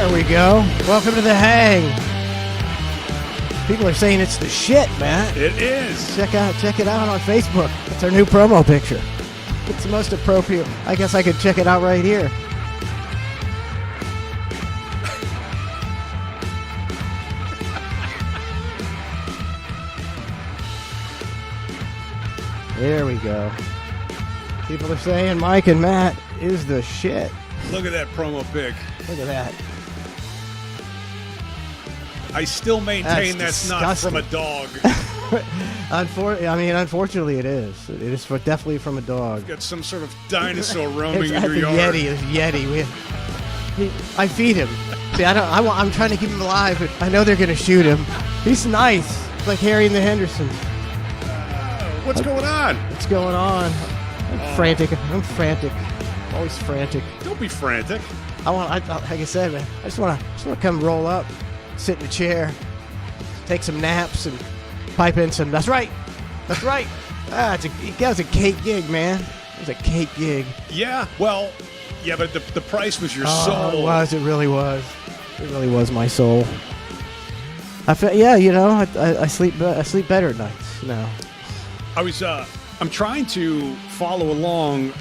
There we go. Welcome to the hang. People are saying it's the shit, Matt. It is. Check it out on Facebook. It's our new promo picture. It's the most appropriate. I guess I could check it out right here. There we go. People are saying Mike and Matt is the shit. Look at that promo pic. Look at that. I still maintain that's not from a dog. Unfortunately, it is. It is definitely from a dog. Got some sort of dinosaur roaming in your yard. Yeti. I feed him. See, I'm trying to keep him alive, but I know they're going to shoot him. He's nice. It's like Harry and the Hendersons. What's going on? What's going on? I'm frantic. Always frantic. Don't be frantic. Like I said, man, I just want to come roll up, sit in a chair, take some naps, and pipe in some. That's right. That was a cake gig, man. It was a cake gig. Yeah. Well, yeah, but the price was your soul. It was. It really was. It really was my soul. I sleep better at nights now. I'm trying to follow along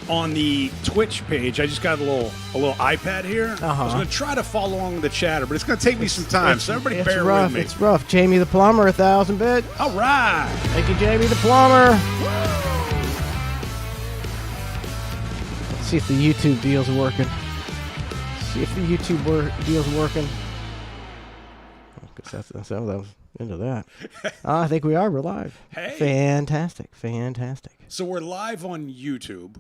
on the Twitch page. I just got a little iPad here. I was going to try to follow along with the chatter, but it's going to take me some time, so everybody bear with me. It's rough. Jamie the Plumber, 1,000 bit. All right. Thank you, Jamie the Plumber. Let's see if the YouTube deal's working. Deal's working. That was into that. I think we are. We're live. Hey. Fantastic. So we're live on YouTube.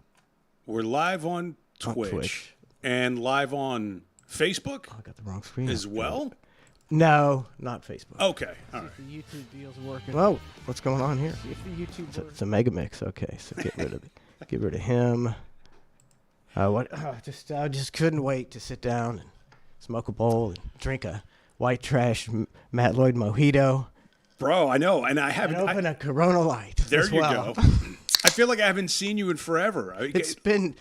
We're live on Twitch. And live on Facebook. I got the wrong screen as well. No, not Facebook. Okay, all right. The YouTube deal's working. Whoa, what's going on here? It's a mega mix. Okay, so get rid of him. I just couldn't wait to sit down and smoke a bowl and drink a white trash Matt Lloyd mojito. Bro, I know, and I haven't. And open a Corona Light. There you go. I feel like I haven't seen you in forever. It's been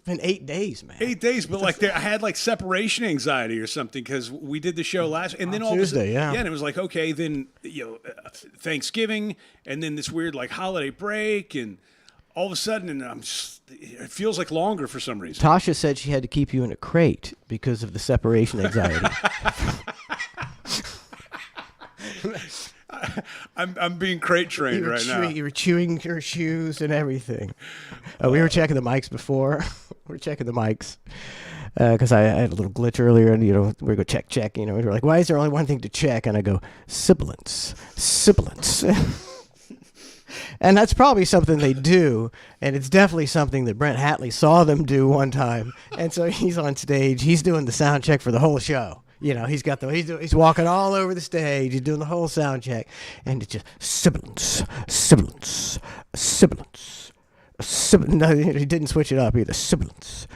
8 days, man. 8 days, but I had like separation anxiety or something because we did the show last, and then all Tuesday, and it was like, okay, then Thanksgiving, and then this weird like holiday break, and all of a sudden, and it feels like longer for some reason. Tasha said she had to keep you in a crate because of the separation anxiety. I'm being crate trained right now. You were chewing your shoes and everything. We were checking the mics before. We were checking the mics because I had a little glitch earlier, and we go check. We were like, why is there only one thing to check? And I go sibilance. And that's probably something they do, and it's definitely something that Brent Hatley saw them do one time. And so he's on stage. He's doing the sound check for the whole show. He's walking all over the stage. He's doing the whole sound check, and it's just sibilance. No, he didn't switch it up either. Sibilance.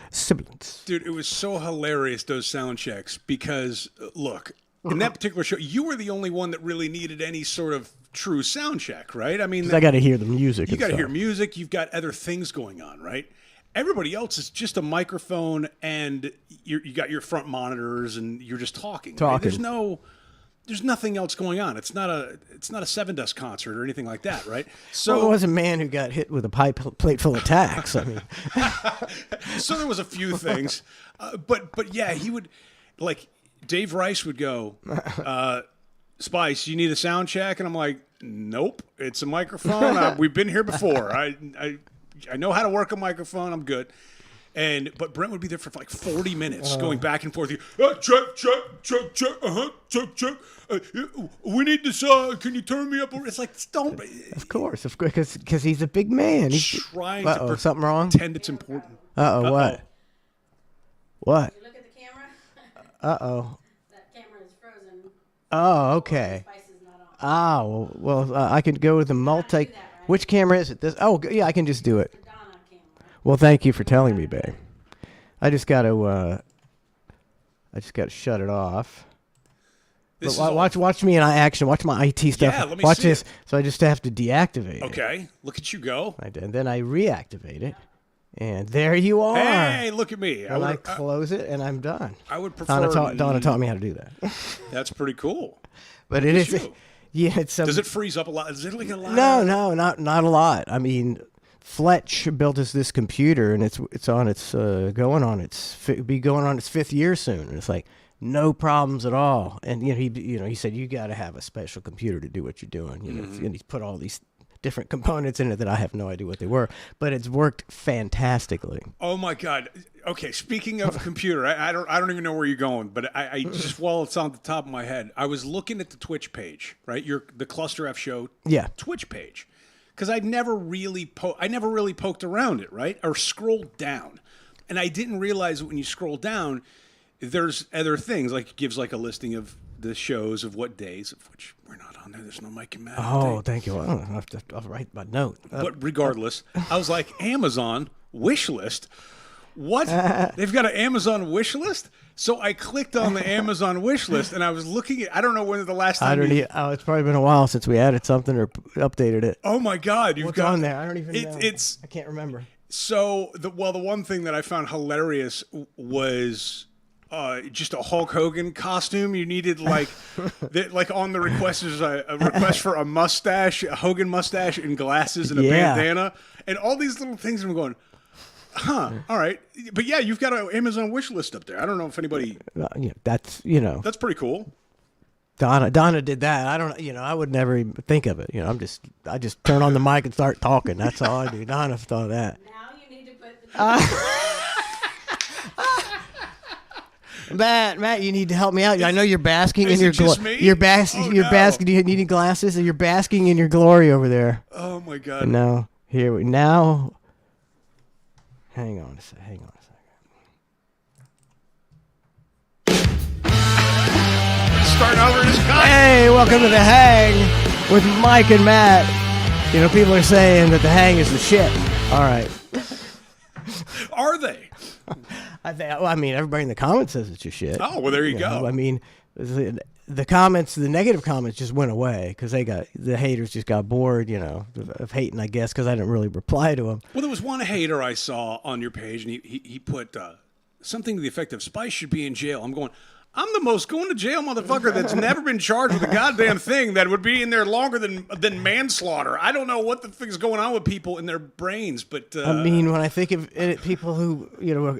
Dude, it was so hilarious, those sound checks, because look, in that particular show, you were the only one that really needed any sort of true sound check, right? I mean, I got to hear the music. You got to hear music. You've got other things going on, right? Everybody else is just a microphone, and you got your front monitors, and you're just talking. Right? There's nothing else going on. It's not a Seven Dust concert or anything like that, right? So it was a man who got hit with a plate full of tacks. I mean, so there was a few things, but yeah, he would like Dave Rice would go, Spice, you need a sound check, and I'm like, nope, it's a microphone. We've been here before. I know how to work a microphone. I'm good. But Brent would be there for like 40 minutes going back and forth. Check. We need this. Can you turn me up? It's like, don't. Of course, because he's a big man. He's trying to something wrong? pretend it's important. What? What? Did you look at the camera? Uh-oh. That camera is frozen. Oh, okay. Spice is not on. Well, I could go with the multi. Right? Which camera is it? This? Oh, yeah, I can just do it. Donna camera. Well, thank you for telling me, babe. I just got to shut it off. Watch me in action. Watch my IT stuff. Yeah, let me watch see this. it. So I just have to deactivate it. Okay, look at you go. And then I reactivate it. And there you are. Hey, look at me. And I close it, and I'm done. I would prefer... Donna taught me how to do that. That's pretty cool. But it is... Yeah, it's... Does it freeze up a lot? Is it like a lot? No, not a lot. I mean... Fletch built us this computer, and it's going on its 5th year soon, and it's like no problems at all. And he said you got to have a special computer to do what you're doing. And he's put all these different components in it that I have no idea what they were, but it's worked fantastically. Oh my God! Okay, speaking of computer, I don't even know where you're going, but I just while it's on the top of my head, I was looking at the Twitch page, right? The Cluster F Show Twitch page. Because I never really poked around it, right? Or scrolled down. And I didn't realize that when you scroll down, there's other things. Like it gives like a listing of the shows of what days, of which we're not on there. There's no Mike and Matt. Oh, thank you. I'll write my note. But regardless, I was like, Amazon wish list? What? They've got an Amazon wish list? So I clicked on the Amazon wish list, and I was looking at... I don't know when the last time... it's probably been a while since we added something or updated it. Oh, my God. What's on there? I don't even know. I can't remember. So, the one thing that I found hilarious was... just a Hulk Hogan costume. You needed like on the request is a request for a mustache, a Hogan mustache, and glasses and a bandana, and all these little things. I'm going, all right, but yeah, you've got an Amazon wish list up there. I don't know if anybody. That's pretty cool. Donna did that. I don't. I would never even think of it. I just turn on the mic and start talking. That's all I do. Donna thought of that. Now you need to put the. Matt, you need to help me out. I know you're basking in your glory. You're basking. You need glasses, and you're basking in your glory over there. Oh my God! No, now. Hang on a second. Starting over in his cut. Hey, welcome to the Hang with Mike and Matt. People are saying that the Hang is the shit. All right. Are they? I mean, everybody in the comments says it's your shit. Oh, well, there you go. I mean, the comments, the negative comments just went away because the haters just got bored, of hating, I guess, because I didn't really reply to them. Well, there was one hater I saw on your page, and he put something to the effect of Spice should be in jail. I'm going, I'm the most going to jail motherfucker that's never been charged with a goddamn thing that would be in there longer than manslaughter. I don't know what the thing's going on with people in their brains, but I mean, when I think of people who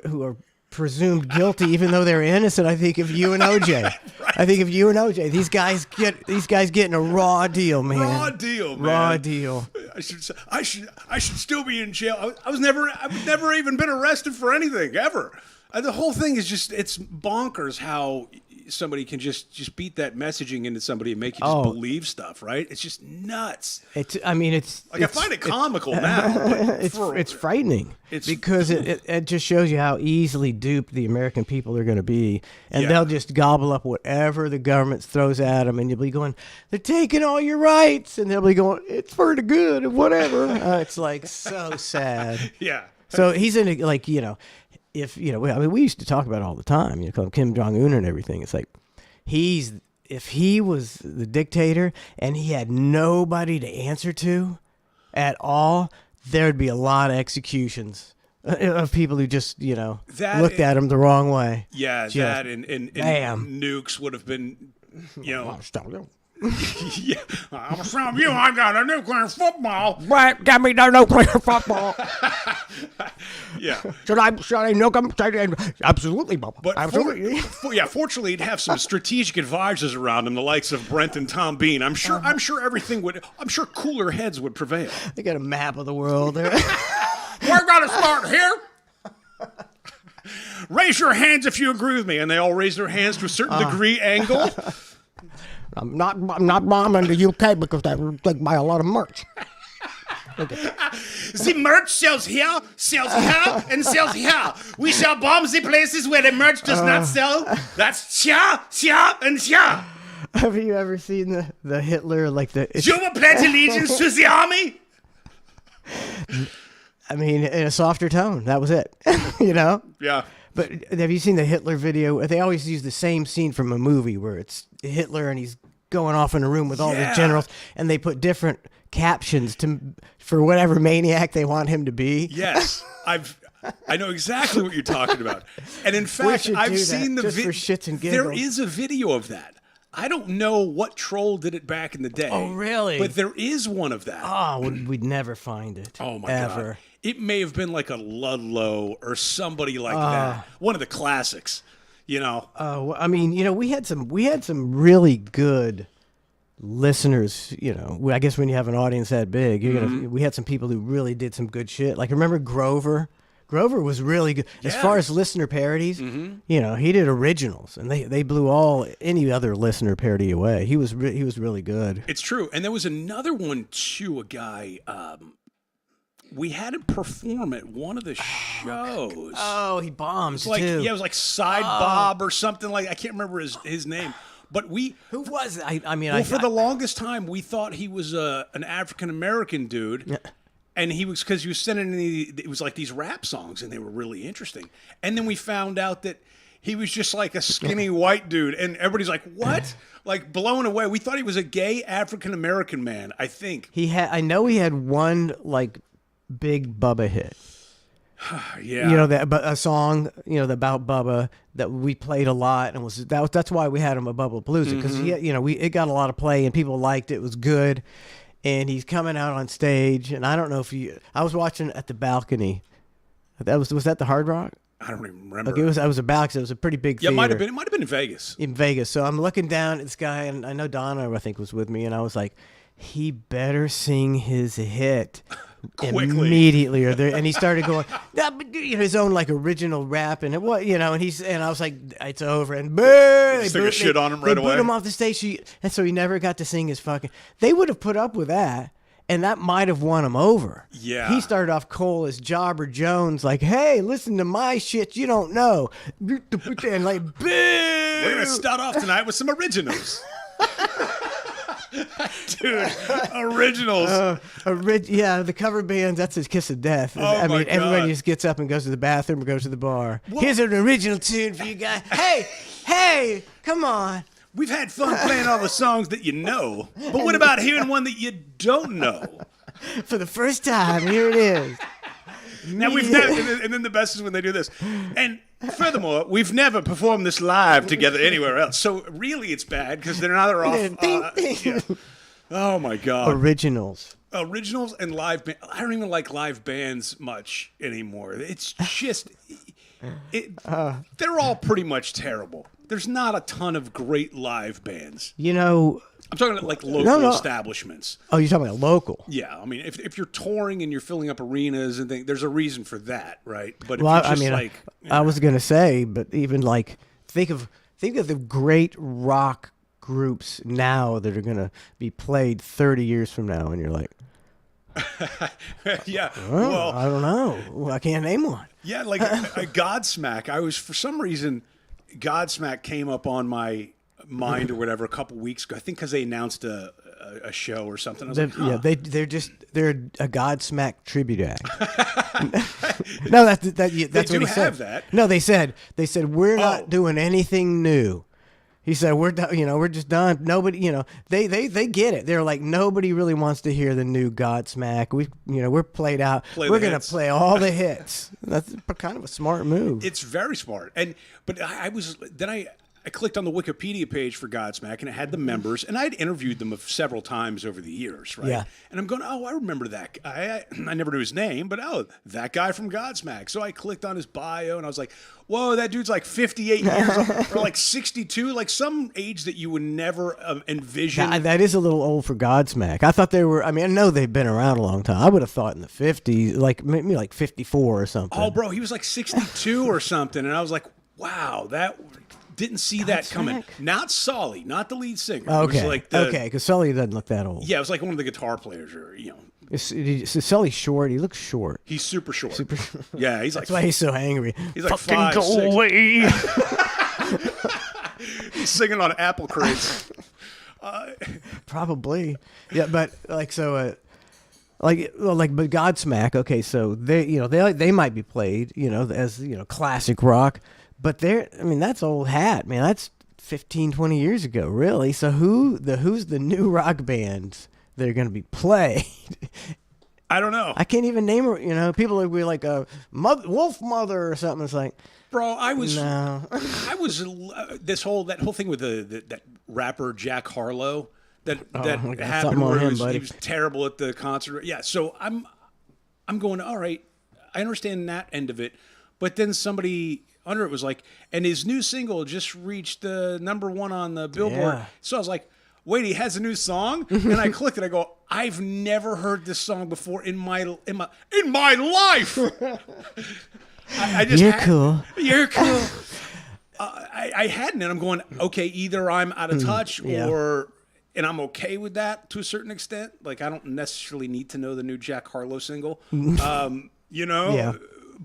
who are presumed guilty even though they're innocent, I think of you and OJ. Right. I think of you and OJ. These guys getting a raw deal, man. Raw deal, man. Raw deal. I should still be in jail. I've never even been arrested for anything ever. The whole thing is it's bonkers how somebody can just beat that messaging into somebody and make you just believe stuff, right? It's just nuts. I find it comical now. It's frightening because it just shows you how easily duped the American people are going to be, and they'll just gobble up whatever the government throws at them, and you'll be going, they're taking all your rights, and they'll be going, it's for the good of whatever. It's like so sad. Yeah. So he's in if we used to talk about it all the time, call him Kim Jong-un and everything. It's like if he was the dictator and he had nobody to answer to at all, there'd be a lot of executions of people who just looked at him the wrong way. Yeah, that and nukes would have been yeah, I'm from you. I got a nuclear football. Right, get me the nuclear football. Yeah. Should I nuke him? Absolutely, Bob. But absolutely. Fortunately, he'd have some strategic advisors around him, the likes of Brent and Tom Bean. I'm sure cooler heads would prevail. They got a map of the world there. We're gonna start here. Raise your hands if you agree with me, and they all raise their hands to a certain degree angle. I'm not bombing the UK because that would buy a lot of merch. Okay. The merch sells here, and sells here. We shall bomb the places where the merch does not sell. That's here, and here. Have you ever seen the Hitler, You will pledge allegiance to the army? I mean, in a softer tone. That was it. Yeah. But have you seen the Hitler video? They always use the same scene from a movie where it's Hitler and he's going off in a room with all the generals, and they put different captions for whatever maniac they want him to be. Yes, I've I know exactly what you're talking about. And in fact, should I've do seen that the just for shits and There giggles. is a video of that. I don't know what troll did it back in the day. Oh, really? But there is one of that. Oh, we'd never find it. Oh my ever. God. It may have been like a Ludlow or somebody like that. One of the classics, you know. I mean, we had some really good listeners. I guess when you have an audience that big, we had some people who really did some good shit. Like, remember Grover? Grover was really good as far as listener parodies. He did originals, and they blew any other listener parody away. He was really good. It's true. And there was another one too. A guy. We had him perform at one of the shows. Oh, he bombed too. Yeah, it was like Side Bob or something like. I can't remember his name. But who was it? For the longest time we thought he was an African American dude. Yeah. And because he was sending it was like these rap songs, and they were really interesting. And then we found out that he was just like a skinny white dude, and everybody's like, "What?" Like blown away. We thought he was a gay African American man. I think I know he had one like big Bubba hit. Yeah, a song about Bubba that we played a lot, and that's why we had him at Bubba Palooza, because it got a lot of play and people liked it. It was good. And he's coming out on stage, and I don't know if I was watching at the balcony. Was that the Hard Rock? I don't even remember. Okay, I was a balcony. It was a pretty big theater. It might have been in Vegas. In Vegas. So I'm looking down at this guy, and I know Donna, I think, was with me, and I was like, he better sing his hit quickly, immediately, and he started going his own like original rap, and and I was like, it's over, and they took a shit on him right away. They boot him off the stage, and so he never got to sing his fucking. They would have put up with that, and that might have won him over. Yeah, he started off cold as Jobber Jones, like, hey, listen to my shit you don't know, and like, boo! We're gonna start off tonight with some originals. Dude, originals. The cover bands, that's his kiss of death. Everybody just gets up and goes to the bathroom or goes to the bar. What? Here's an original tune for you guys. Hey, come on. We've had fun playing all the songs that you know, but what about hearing one that you don't know? For the first time, here it is. Now we've never, and then the best is when they do this. And furthermore, we've never performed this live together anywhere else. So really, it's bad because they're neither off. Yeah. Oh my God! Originals and live band. I don't even like live bands much anymore. It's just, they're all pretty much terrible. There's not a ton of great live bands. I'm talking about like local establishments. Oh, you're talking about local? Yeah, I mean, if you're touring and you're filling up arenas and things, there's a reason for that, right? But I was gonna say, but even like think of the great rock groups now that are gonna be played 30 years from now, and you're like, yeah, well, I don't know, I can't name one. Yeah, like a Godsmack. For some reason, Godsmack came up on my mind or whatever a couple weeks ago. I think because they announced a show or something. I was like, huh. Yeah, they're a Godsmack tribute act. No, that's what he said. That. No, they said we're not doing anything new. He said we're just done. Nobody, they get it. They're like, nobody really wants to hear the new Godsmack. We're played out. We're gonna play all the hits. That's kind of a smart move. It's very smart. But I clicked on the Wikipedia page for Godsmack, and it had the members, and I'd interviewed them several times over the years, right? Yeah. And I'm going, I remember that guy. I never knew his name, but that guy from Godsmack. So I clicked on his bio, and I was like, whoa, that dude's like 58 years old, or like 62, like some age that you would never envision. That is a little old for Godsmack. I thought they were, I know they've been around a long time. I would have thought in the 50s, like maybe like 54 or something. Oh, bro, he was like 62 or something, and I was like, wow, that... Didn't see that coming. Not Sully, not the lead singer. Okay, because Sully doesn't look that old. Yeah, it was like one of the guitar players, or Is Sully's short? He looks short. He's super short. Yeah, he's like. That's why he's so angry. He's like fucking 5'6". Go away. He's singing on apple crates. Probably, yeah, but like so. But Godsmack. Okay, so they might be played, as classic rock. But that's old hat, man. That's 15, 20 years ago, really. So who's the new rock bands that are going to be played? I don't know. I can't even name her. You know, people would be like a wolf mother or something. It's like, bro, I was no. that whole thing with that rapper Jack Harlow that I got something happened on where him, he buddy. was terrible at the concert. Yeah, so I'm going, all right, I understand that end of it, but then somebody under it was like, and his new single just reached the #1 on the Billboard. Yeah. So I was like, wait, he has a new song? And I clicked it. I go, I've never heard this song before in my life. I just You're cool. You're cool. I hadn't, and I'm going, okay, either I'm out of touch yeah. and I'm okay with that to a certain extent. Like, I don't necessarily need to know the new Jack Harlow single, you know? Yeah.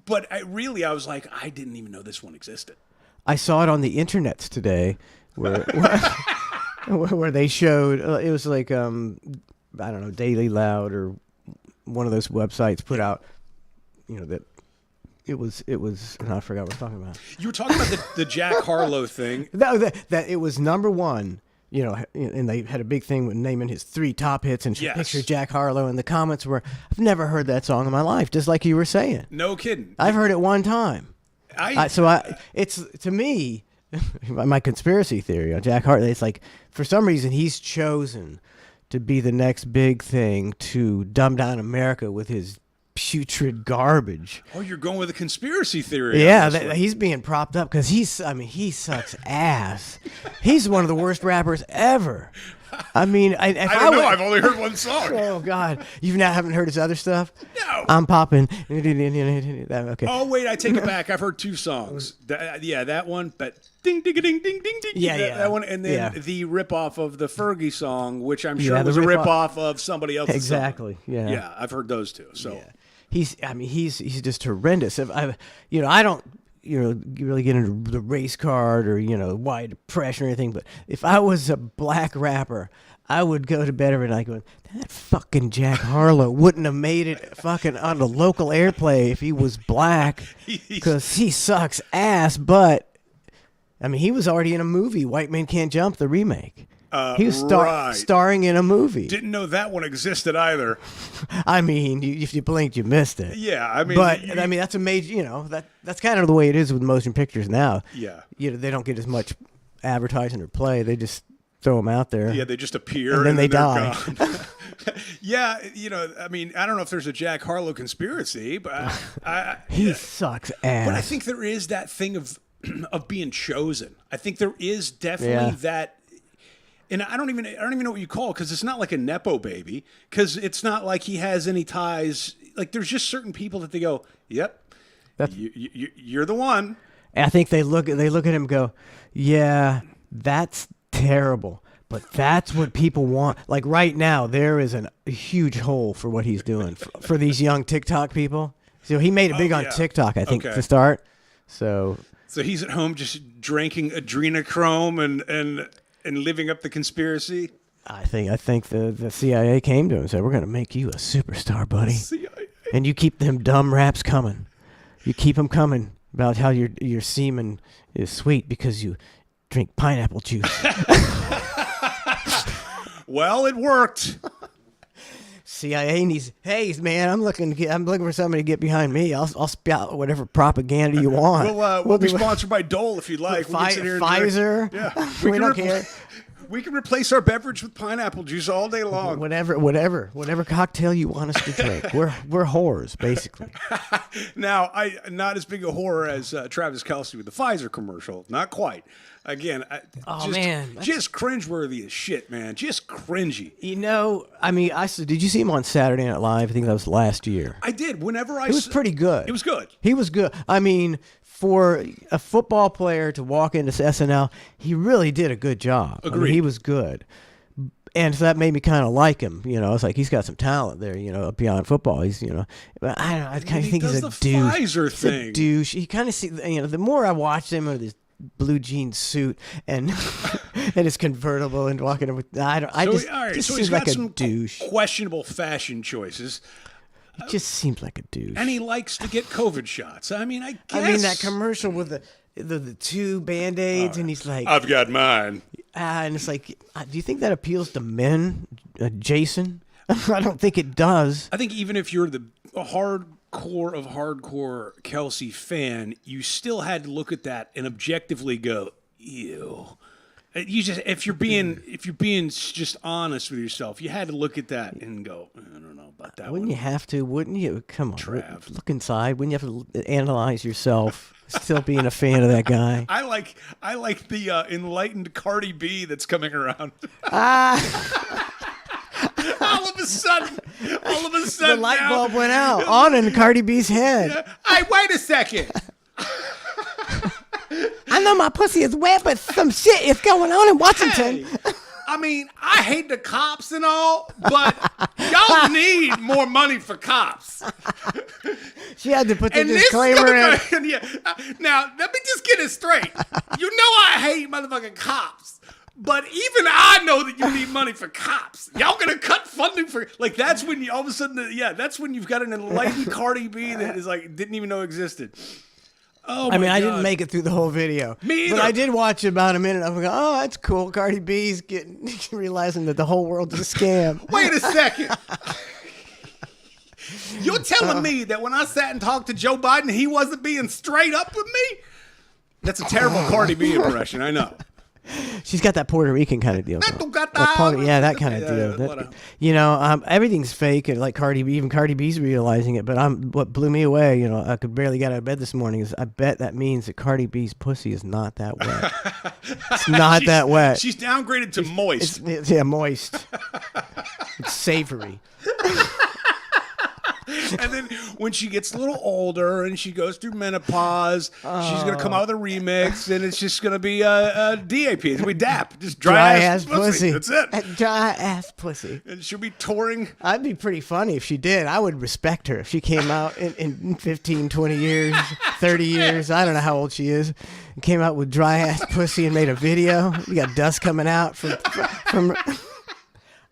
But I was like, I didn't even know this one existed. I saw it on the internets today where where they showed, it was like, I don't know, Daily Loud or one of those websites put out, you know, that it was, and I forgot what I was talking about. You were talking about the Jack Harlow thing. That it was #1, you know, and they had a big thing with naming his 3 top hits and Yes. picture Jack Harlow, and the comments were, I've never heard that song in my life, just like you were saying. No kidding. I've heard it one time. It's to me, my conspiracy theory on Jack Harlow, it's like, for some reason, he's chosen to be the next big thing to dumb down America with his putrid garbage. Oh, you're going with a conspiracy theory. Yeah, he's being propped up because he sucks ass. He's one of the worst rappers ever. I mean, I don't know. I've only heard one song. Oh God, you haven't heard his other stuff? No. I'm popping. Okay. Oh wait, I take it back. I've heard 2 songs. That one, but ding ding ding ding ding ding. Yeah, that one, and then yeah. the ripoff of the Fergie song, which I'm sure Yeah, was a rip-off. ripoff of somebody else's Exactly. song. Yeah. Yeah, I've heard those 2. So Yeah. He's just horrendous. If I don't, really get into the race card or, white depression or anything, but if I was a black rapper, I would go to bed every night going, that fucking Jack Harlow wouldn't have made it fucking on the local airplay if he was black, because he sucks ass. But I mean, he was already in a movie, White Man Can't Jump, the remake. He was starring in a movie. Didn't know that one existed either. I mean, if you blinked, you missed it. Yeah, I mean, but I mean, that's a major. That's kind of the way it is with motion pictures now. Yeah, they don't get as much advertising or play. They just throw them out there. Yeah, they just appear and then they die. Yeah, I mean, I don't know if there's a Jack Harlow conspiracy, but he sucks ass. But I think there is that thing of being chosen. I think there is definitely that. And I don't even know what you call it, because it's not like a Nepo baby, because it's not like he has any ties. Like, there's just certain people that they go, yep, you're the one. And I think they look at him and go, yeah, that's terrible, but that's what people want. Like right now, there is a huge hole for what he's doing for these young TikTok people. So he made it big on TikTok, I think, to start. So he's at home just drinking adrenochrome and living up the conspiracy. I think the CIA came to him and said, we're going to make you a superstar, buddy. CIA. And you keep them dumb raps coming. You keep them coming about how your semen is sweet because you drink pineapple juice. Well, it worked. CIA needs, hey man, I'm looking for somebody to get behind me. I'll spout whatever propaganda you want. We'll be sponsored by Dole if you'd like. Pfizer. Yeah, we don't care. We can replace our beverage with pineapple juice all day long. Whatever cocktail you want us to drink. We're whores, basically. Now, I'm not as big a whore as Travis Kelce with the Pfizer commercial. Not quite. Again, just cringeworthy as shit, man. Just cringy. I mean, did you see him on Saturday Night Live? I think that was last year. I did. It was pretty good. It was good. He was good. I mean, for a football player to walk into SNL, he really did a good job. Agreed. I mean, he was good. And so that made me kind of like him. It's like he's got some talent there, beyond football. He's, but I don't know. I kind of think he's a douche. Pfizer thing. A douche. He kind of the more I watched him with his blue jean suit and and his convertible and walking over, just seems like a douche. Questionable fashion choices. He just seems like a douche. And he likes to get COVID shots. I mean, I guess. I mean, that commercial with the 2 Band-Aids, and he's like, I've got mine. And it's like, do you think that appeals to men, Jason? I don't think it does. I think even if you're the hardcore of hardcore Kelsey fan, you still had to look at that and objectively go, ew. You just if you're being just honest with yourself, you had to look at that and go, I don't know about that. Wouldn't one. you have to? Wouldn't you? Come on, Trav. look inside. Wouldn't you have to analyze yourself? Still being a fan of that guy. I like the enlightened Cardi B that's coming around. All of a sudden, The light now- bulb went out on in Cardi B's head. Hey, wait a second. I know my pussy is wet, but some shit is going on in Washington. Hey, I mean, I hate the cops and all, but y'all need more money for cops. She had to put the And this disclaimer in. yeah. Now, let me just get it straight. You know I hate motherfucking cops. But even I know that you need money for cops. Y'all gonna cut funding for that's when you all of a sudden that's when you've got an enlightened Cardi B that is didn't even know existed. Oh my I mean, I God. didn't make it through the whole video. Me either. But I did watch about a minute. I'm like, oh, that's cool. Cardi B's realizing that the whole world's a scam. Wait a second. You're telling me that when I sat and talked to Joe Biden, he wasn't being straight up with me? That's a terrible Cardi B impression, I know. She's got that Puerto Rican kind of deal. That kind of deal. whatever. Everything's fake, and like Cardi B, even Cardi B's realizing it. But what blew me away, I could barely get out of bed this morning. Is I bet that means that Cardi B's pussy is not that wet. It's not that wet. She's downgraded to moist. It's moist. It's savory. And then when she gets a little older and she goes through menopause, she's going to come out with a remix, and it's just going to be a DAP. It's going to be DAP. Just dry ass pussy. That's it. Dry ass pussy. And she'll be touring. I'd be pretty funny if she did. I would respect her if she came out in 15, 20 years, 30 years. I don't know how old she is. And came out with dry ass pussy and made a video. You got dust coming out from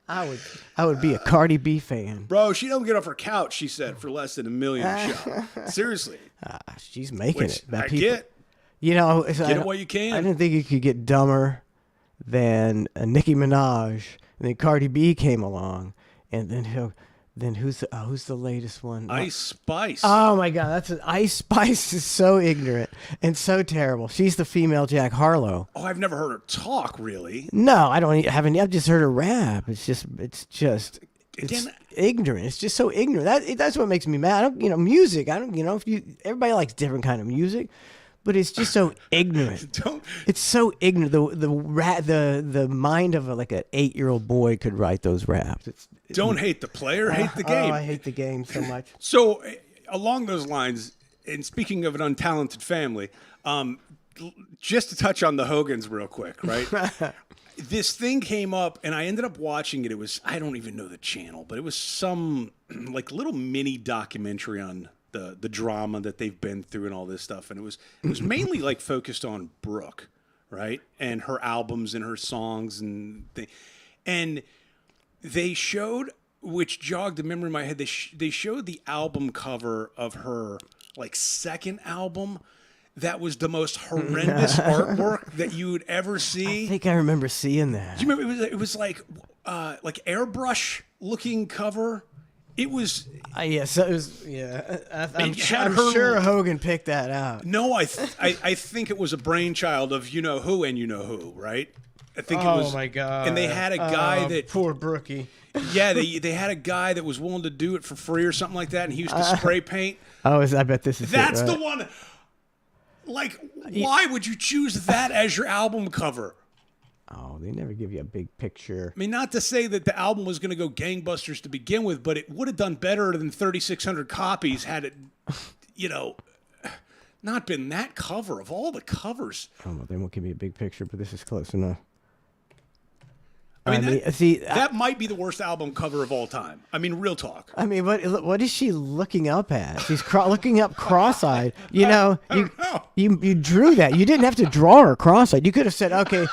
I would be a Cardi B fan. Bro, she don't get off her couch, she said, for less than $1 million a show. Seriously. She's making Which it. I get. Get it while you can. I didn't think you could get dumber than Nicki Minaj. And then Cardi B came along, and then who's the latest one? Ice Spice. Oh my God, Ice Spice is so ignorant and so terrible. She's the female Jack Harlow. Oh, I've never heard her talk, really. No, I've just heard her rap. It's Again, ignorant. It's just so ignorant. That's what makes me mad. Music. Everybody likes different kind of music, but it's just so ignorant. It's so ignorant. The mind of an 8-year-old boy could write those raps. Don't hate the player, hate the game. Oh, I hate the game so much. So, along those lines, and speaking of an untalented family, just to touch on the Hogans real quick, right? This thing came up, and I ended up watching it. It was, I don't even know the channel, but it was some little mini documentary on the drama that they've been through and all this stuff. And it was mainly focused on Brooke, right? And her albums and her songs and they showed, which jogged the memory in my head, they showed the album cover of her second album. That was the most horrendous artwork that you would ever see. I think I remember seeing that. Do you remember? It was like airbrush looking cover. It was. Yes, it was. Yeah, I'm sure Hogan picked that out. No, I think it was a brainchild of you know who and you know who, right? I think it was. Oh my God! And they had a guy that poor Brookie. Yeah, they had a guy that was willing to do it for free or something like that, and he used to spray paint. I bet this is. That's it, right? the one. Why would you choose that as your album cover? Oh, they never give you a big picture. I mean, not to say that the album was going to go gangbusters to begin with, but it would have done better than 3,600 copies had it, not been that cover of all the covers. Oh, well, they won't give me a big picture, but this is close enough. I mean, that might be the worst album cover of all time. I mean, real talk. I mean, what is she looking up at? She's looking up cross-eyed. You drew that. You didn't have to draw her cross-eyed. You could have said, okay.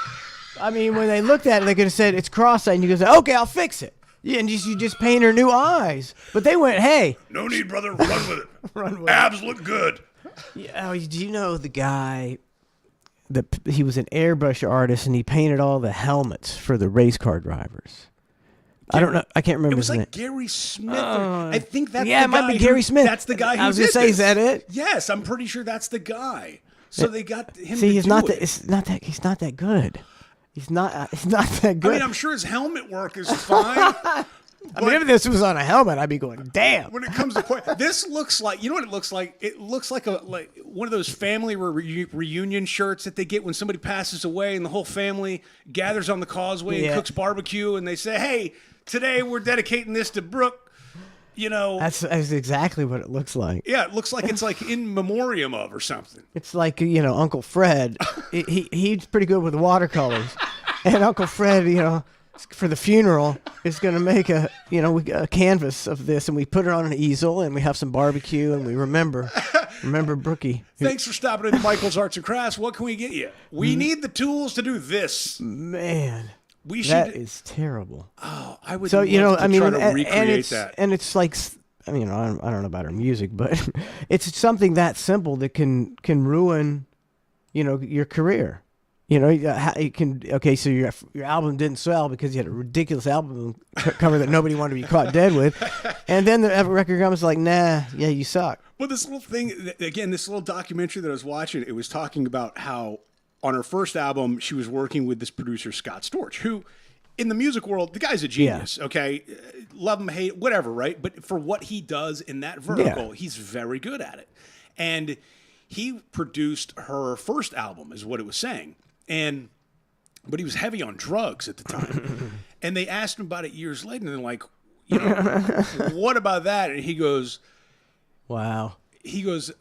I mean, when they looked at it, they could have said it's cross-eyed, and you could say, okay, I'll fix it. Yeah, and you just paint her new eyes. But they went, hey. No need, brother. Run with it. Run with Abs look good. Yeah, do you know the guy? He was an airbrush artist, and he painted all the helmets for the race car drivers. I don't know. I can't remember It was his like name. Gary Smith. I think that's yeah, the it might guy be Gary who- Smith. That's the guy who I was did gonna say, this. is that it? Yes, I'm pretty sure that's the guy. So they got him See, to he's do not it. that. It's not that. He's not that good. He's not. He's not that good. I mean, I'm sure his helmet work is fine. I mean, if this was on a helmet, I'd be going, damn. When it comes to point, this looks like, you know what it looks like? It looks like one of those family reunion shirts that they get when somebody passes away and the whole family gathers on the causeway and cooks barbecue and they say, "Hey, today we're dedicating this to Brooke." You know, That's exactly what it looks like. yeah, it looks like it's like in memoriam of or something. It's like, Uncle Fred. He's pretty good with watercolors, and Uncle Fred, for the funeral, is going to make a canvas of this, and we put it on an easel, and we have some barbecue, and we remember Brookie. Thanks for stopping into Michael's Arts and Crafts. What can we get you? We need the tools to do this. Man, We should. that is terrible. Oh, I would. So love to try to and recreate it's that. and it's like, I don't know about her music, but it's something that simple that can ruin, your career. It can. Okay, so your album didn't sell because you had a ridiculous album cover that nobody wanted to be caught dead with, and then the record comes like, nah, yeah, you suck. Well, this little thing again, this little documentary that I was watching, it was talking about how on her first album she was working with this producer Scott Storch, who, in the music world, the guy's a genius. Yeah. Okay, love him, hate, whatever, right? But for what he does in that vertical, he's very good at it, and he produced her first album, is what it was saying. But he was heavy on drugs at the time. And they asked him about it years later, and they're like, what about that? And he goes, wow. He goes,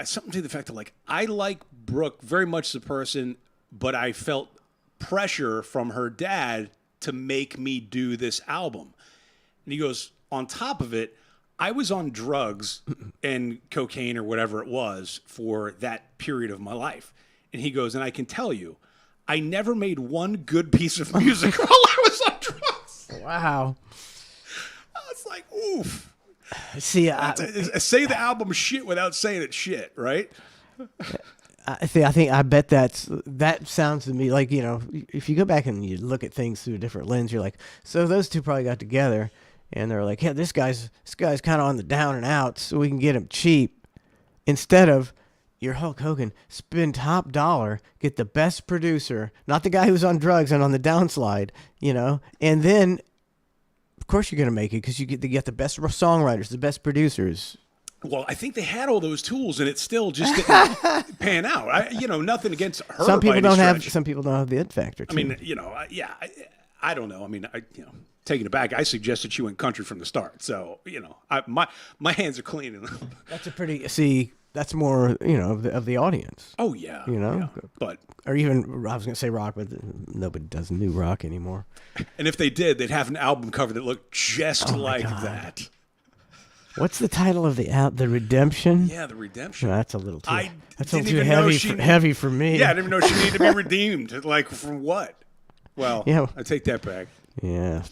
something to the effect of like, I like Brooke very much as a person, but I felt pressure from her dad to make me do this album. And he goes, on top of it, I was on drugs and cocaine or whatever it was for that period of my life. And he goes, and I can tell you, I never made one good piece of music while I was on drugs. Wow. I was like, oof. See, say the album shit without saying it's shit, right? I bet that sounds to me like, if you go back and you look at things through a different lens, you're like, so those two probably got together and they're like, yeah, this guy's kind of on the down and out, so we can get him cheap. Instead of, you're Hulk Hogan, spend top dollar, get the best producer, not the guy who's on drugs and on the downslide, and then, of course, you're going to make it because you get the best songwriters, the best producers. Well, I think they had all those tools, and it still just didn't pan out. Nothing against her. Some people don't have the it factor. Too. I mean, I don't know. I mean, taking it back, I suggested she went country from the start. So, my hands are clean. That's more, of the audience. Oh, yeah. Yeah. But, or even, I was going to say rock, but nobody does new rock anymore. And if they did, they'd have an album cover that looked just like that. What's the title of the Redemption? Yeah, The Redemption. No, that's a little too heavy for me. Yeah, I didn't even know she needed to be redeemed. Like, from what? Well, I take that back. Yeah.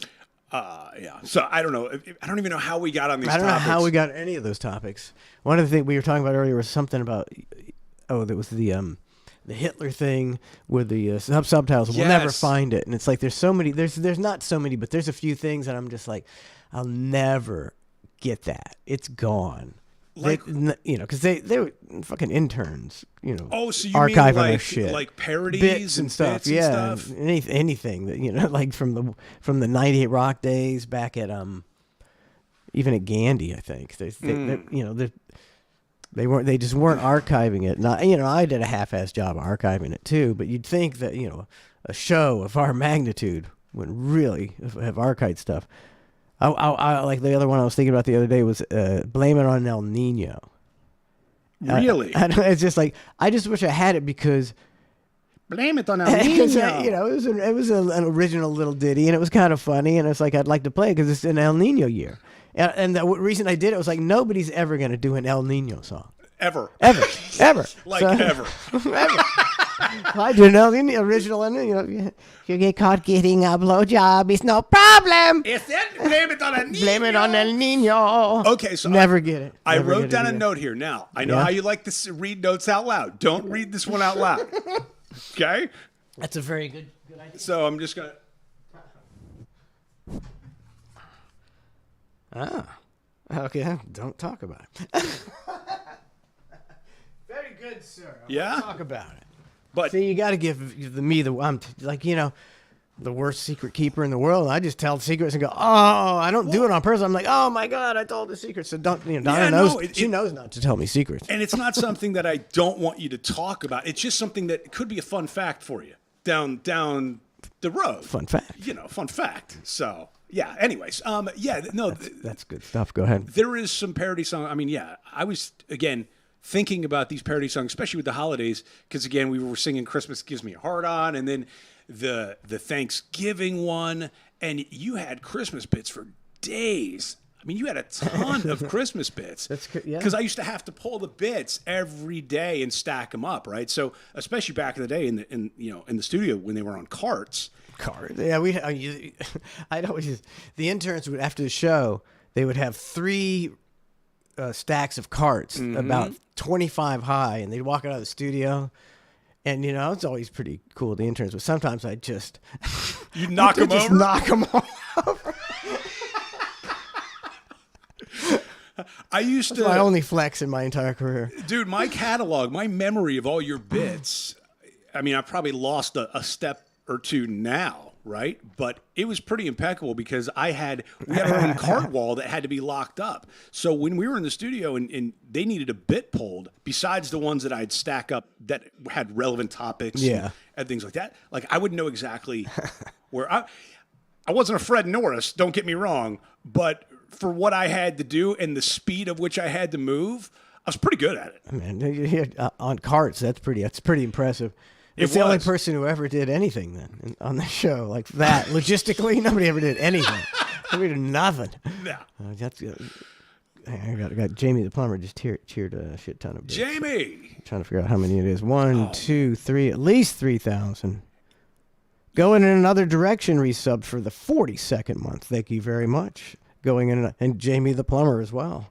Yeah. So I don't know. I don't even know how we got on these topics. I don't know how we got any of those topics. One of the things we were talking about earlier was something about, that was the Hitler thing with the subtitles. We'll never find it. And it's like, there's so many, there's not so many, but there's a few things that I'm just like, I'll never get that. It's gone. Like, because they were fucking interns, Oh, so you archiving mean their shit, like parodies bits and stuff, and stuff? Anything that like from the '98 rock days back at even at Gandhi, I think they just weren't archiving it. Not I did a half-assed job archiving it too, but you'd think that a show of our magnitude would really have archived stuff. I like the other one I was thinking about the other day was Blame It on El Nino. Really? It's just like, I just wish I had it because Blame It on El Nino. It was an original little ditty and it was kind of funny and it's like I'd like to play it because it's an El Nino year. And the reason I did it was like nobody's ever going to do an El Nino song. Ever. Ever. Ever. Ever. I did an El Nino original, and if you get caught getting a blowjob, it's no problem. Is that Blame It on El Nino? Blame it on El Nino. Okay, so never get it. I wrote down a note here. Now I know how you like to read notes out loud. Don't read this one out loud. Okay. That's a very good idea. So I'm just gonna. Okay, don't talk about it. Very good, sir. Yeah? Won't talk about it. But See, you got to give me I'm like, the worst secret keeper in the world. I just tell secrets and go, oh, I don't do it on purpose. I'm like, oh my God, I told the secret. So don't, Donna knows, she knows not to tell me secrets. and it's not something that I don't want you to talk about. It's just something that could be a fun fact for you down the road. Fun fact. Fun fact. So, yeah, anyways. No. That's good stuff. Go ahead. There is some parody song. I mean, yeah, I was, again, thinking about these parody songs, especially with the holidays, because, again, we were singing Christmas Gives Me a Heart On, and then the Thanksgiving one, and you had Christmas bits for days. I mean, you had a ton of Christmas bits. Because I used to have to pull the bits every day and stack them up, right? So, especially back in the day in the studio when they were on carts. Yeah, I'd always, the interns would, after the show, they would have 3 stacks of carts, about 25 high, and they'd walk out of the studio. And, it's always pretty cool, the interns, but sometimes I'd just... You knock them over? Knock them over. I used That's my only flex in my entire career. Dude, my catalog, my memory of all your bits, I mean, I probably lost a step or two now, right? But it was pretty impeccable because we had our own cart wall that had to be locked up. So when we were in the studio and they needed a bit pulled, besides the ones that I'd stack up that had relevant topics and things like that, like I would know exactly where I wasn't a Fred Norris, don't get me wrong, but for what I had to do and the speed of which I had to move, I was pretty good at it. Man, on carts, that's pretty impressive. It's the only person who ever did anything then on the show like that. Logistically, nobody ever did anything. We did nothing. Yeah. I got Jamie the plumber just cheered a shit ton of bits. Jamie! I'm trying to figure out how many it is. 1, 2, 3, at least 3,000. Going in another direction, resubbed for the 42nd month. Thank you very much. Going in, and Jamie the plumber as well.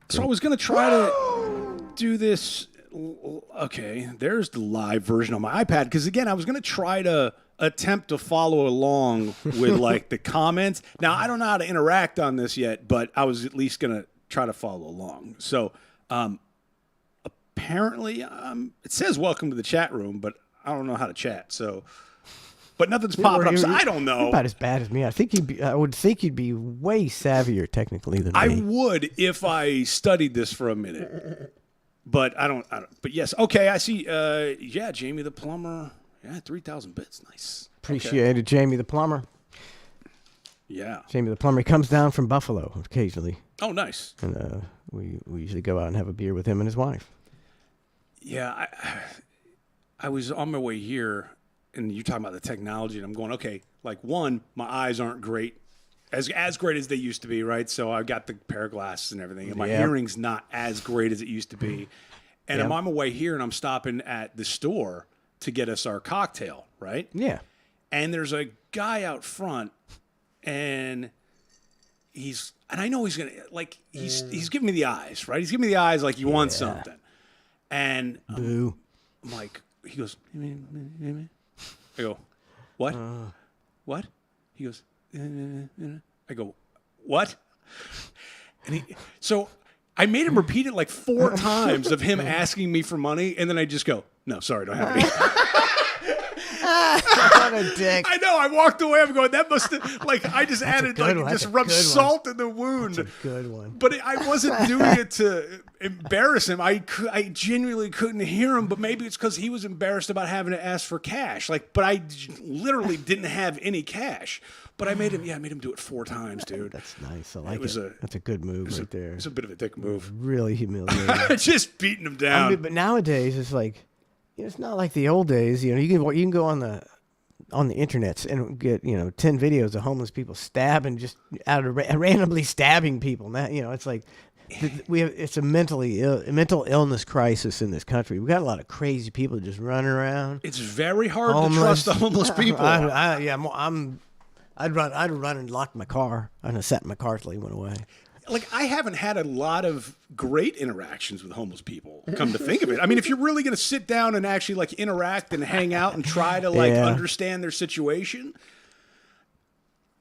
So I was going to try to do this. Okay, there's the live version on my iPad. Because, again, I was going to try to attempt to follow along with, like, the comments. Now, I don't know how to interact on this yet, but I was at least going to try to follow along. So, apparently, it says welcome to the chat room, but I don't know how to chat. So, but nothing's popping up, so I don't know. You're about as bad as me. I would think you'd be way savvier technically than me. I would if I studied this for a minute. But I don't. But yes, okay. I see. Jamie the plumber. Yeah, 3,000 bits. Nice. Appreciate it, Jamie the plumber. Yeah. Jamie the plumber. He comes down from Buffalo occasionally. Oh, nice. And we usually go out and have a beer with him and his wife. Yeah, I was on my way here, and you're talking about the technology, and I'm going, okay, like one, my eyes aren't great. As great as they used to be, right? So I got the pair of glasses and everything, and my hearing's not as great as it used to be. And I'm on my way here, and I'm stopping at the store to get us our cocktail, right? Yeah. And there's a guy out front, and I know he's gonna he's giving me the eyes, right? He's giving me the eyes like you want something, and Boo. I'm like, he goes, I go, what? What? He goes. I go, what? And so I made him repeat it like 4 times of him asking me for money, and then I just go, no, sorry, don't have any. What a dick. I know. I walked away. I'm going, that must have, like, I just added, like, just rubbed salt in the wound. That's a good one. But I wasn't doing it to embarrass him. I genuinely couldn't hear him, but maybe it's because he was embarrassed about having to ask for cash. Like, but I literally didn't have any cash. But I made him do it 4 times, dude. That's nice. I like it. That's a good move right there. It's a bit of a dick move. Really humiliating. Just beating him down. But nowadays, it's like, it's not like the old days. You can go on the internets and get 10 videos of homeless people stabbing, just randomly stabbing people. Now, it's like it's a mental illness crisis in this country. We got a lot of crazy people just running around. It's very hard to trust the homeless people. I'd run and lock my car. I sat in my car till he went away. Like, I haven't had a lot of great interactions with homeless people, come to think of it. I mean, if you're really going to sit down and actually, like, interact and hang out and try to, like, understand their situation,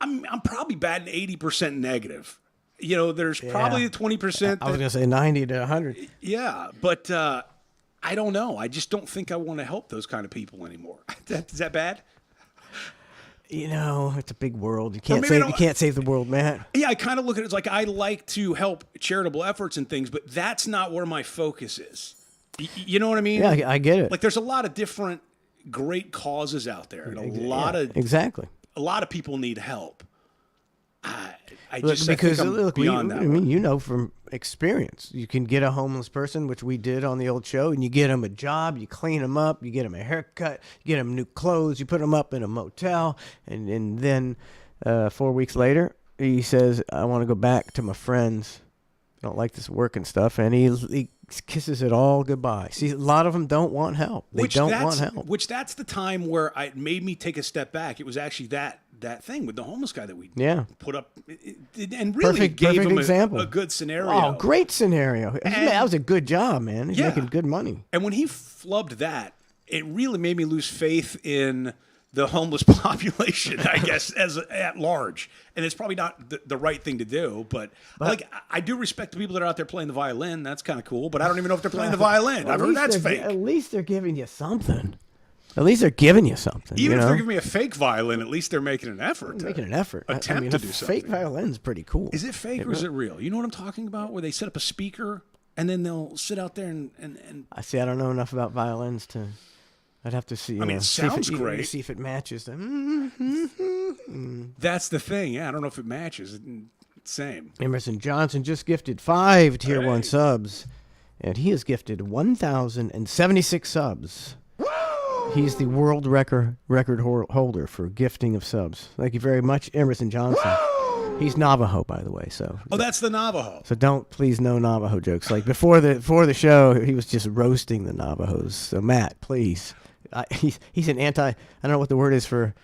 I'm probably batting 80% negative. You know, there's probably the 20%. I was gonna say 90 to 100. Yeah, but I don't know. I just don't think I want to help those kind of people anymore. Is that bad? You know, it's a big world. You can't save the world, man. Yeah, I kind of look at it as like I like to help charitable efforts and things, but that's not where my focus is. You know what I mean? Yeah, I get it. Like, there's a lot of different great causes out there, and a lot of people need help. I think I'm beyond that. I mean, you know from experience, you can get a homeless person, which we did on the old show, and you get them a job, you clean them up, you get them a haircut, you get them new clothes, you put them up in a motel, and then 4 weeks later, he says, "I want to go back to my friends. I don't like this work and stuff," and he kisses it all goodbye. See, a lot of them don't want help. They don't want help. Which that's the time where it made me take a step back. It was actually that thing with the homeless guy that we put up and really gave him a good scenario. Oh, great scenario. That was a good job, man. He's making good money. And when he flubbed that, it really made me lose faith in the homeless population, I guess, at large. And it's probably not the right thing to do, but like, I do respect the people that are out there playing the violin. That's kind of cool, but I don't even know if they're playing the violin. I've heard that's fake. At least they're giving you something. Even if they're giving me a fake violin, at least they're making an effort. Attempt to do something. Fake violin's pretty cool. Is it fake or is it real? You know what I'm talking about? Where they set up a speaker and then they'll sit out there and I see. I don't know enough about violins to. I'd have to see. I mean, it sounds great. See if it matches That's the thing. Yeah, I don't know if it matches. Same. Emerson Johnson just gifted 5 Tier 1 subs, and he has gifted 1,076 subs. He's the world record holder for gifting of subs. Thank you very much, Emerson Johnson. Woo! He's Navajo, by the way. So. Oh, that's the Navajo. So please, no Navajo jokes. Like before the show, he was just roasting the Navajos. So Matt, please. He's an I don't know what the word is for.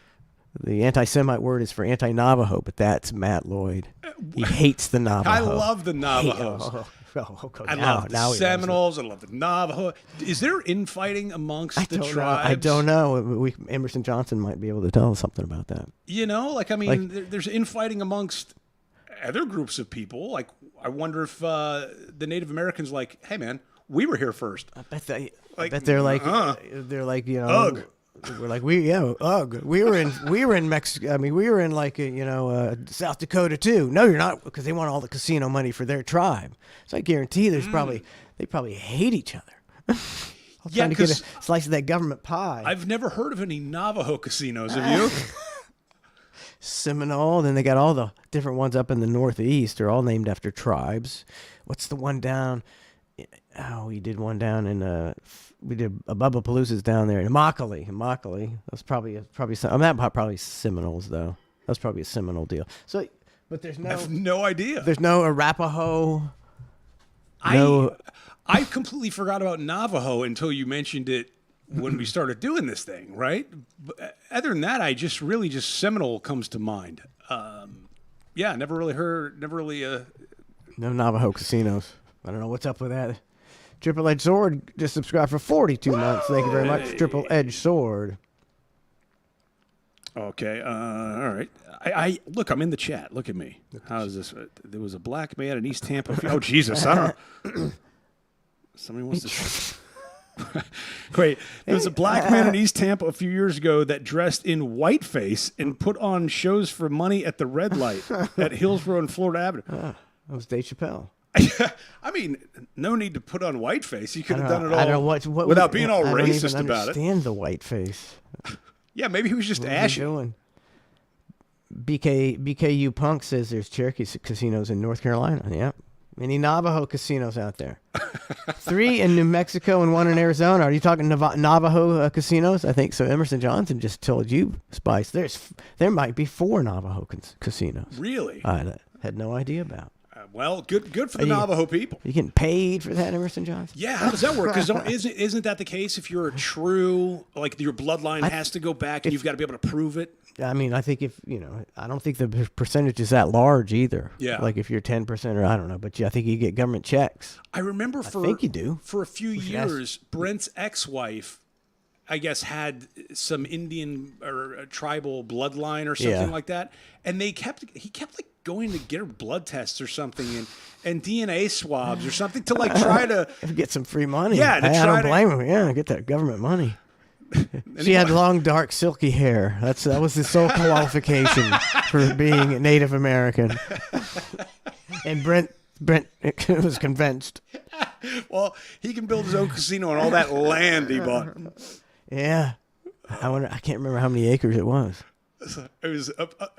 The anti-Semite word is for anti-Navajo, but that's Matt Lloyd. He hates the Navajo. I love the Navajos. I love the Seminoles. I love the Navajo. Is there infighting amongst the tribes? I don't know. Emerson Johnson might be able to tell us something about that. You know, there's infighting amongst other groups of people. Like, I wonder if the Native Americans, like, hey man, we were here first. I bet they're like, you know. Ugh. We're like ugh. We were in Mexico. I mean, we were in South Dakota too. No, you're not, because they want all the casino money for their tribe. So I guarantee they probably hate each other. Trying to get a slice of that government pie. I've never heard of any Navajo casinos. Have you? Seminole. Then they got all the different ones up in the Northeast. They're all named after tribes. What's the one down? Oh, we did one down in we did a Bubba Palooza's down there in Immokalee. That's probably some. That probably Seminoles though. That's probably a Seminole deal. So, but there's no. I have no idea. There's no Arapaho. I completely forgot about Navajo until you mentioned it when we started doing this thing, right? But other than that, just Seminole comes to mind. Never really. No Navajo casinos. I don't know what's up with that. Triple Edge Sword just subscribed for 42 months. Thank you very much, Triple Edge Sword. Okay, all right. I look, I'm in the chat. Look at me. How is this? There was a black man in East Tampa. Oh, Jesus. I don't know. Somebody wants to... Wait, there was a black man in East Tampa a few years ago that dressed in whiteface and put on shows for money at the red light at Hillsborough and Florida Avenue. That was Dave Chappelle. I mean, no need to put on whiteface. You could have done it all without being all racist about it. I don't understand the whiteface. Yeah, maybe he was just ashy. Doing? BKU Punk says there's Cherokee casinos in North Carolina. Yeah. Many Navajo casinos out there. 3 in New Mexico and 1 in Arizona. Are you talking Navajo casinos? I think so. Emerson Johnson just told you, Spice. There might be 4 Navajo casinos. Really? I had no idea about. Well, good for the Navajo people. You getting paid for that, Emerson Johnson? Yeah, how does that work? Because isn't that the case? If you're a true, like your bloodline has to go back and you've got to be able to prove it? I mean, I think I don't think the percentage is that large either. Yeah. Like if you're 10% or I don't know, but I think you get government checks. I remember I think you do. For a few years, Brent's ex-wife I guess, had some Indian or a tribal bloodline or something like that, and he kept like going to get her blood tests or something and DNA swabs or something to like try to get some free money. Yeah, I don't blame him. Yeah, get that government money. She had long, dark, silky hair. That was the sole qualification for being a Native American. And Brent was convinced. Well, he can build his own casino on all that land he bought. Yeah, I can't remember how many acres it was. It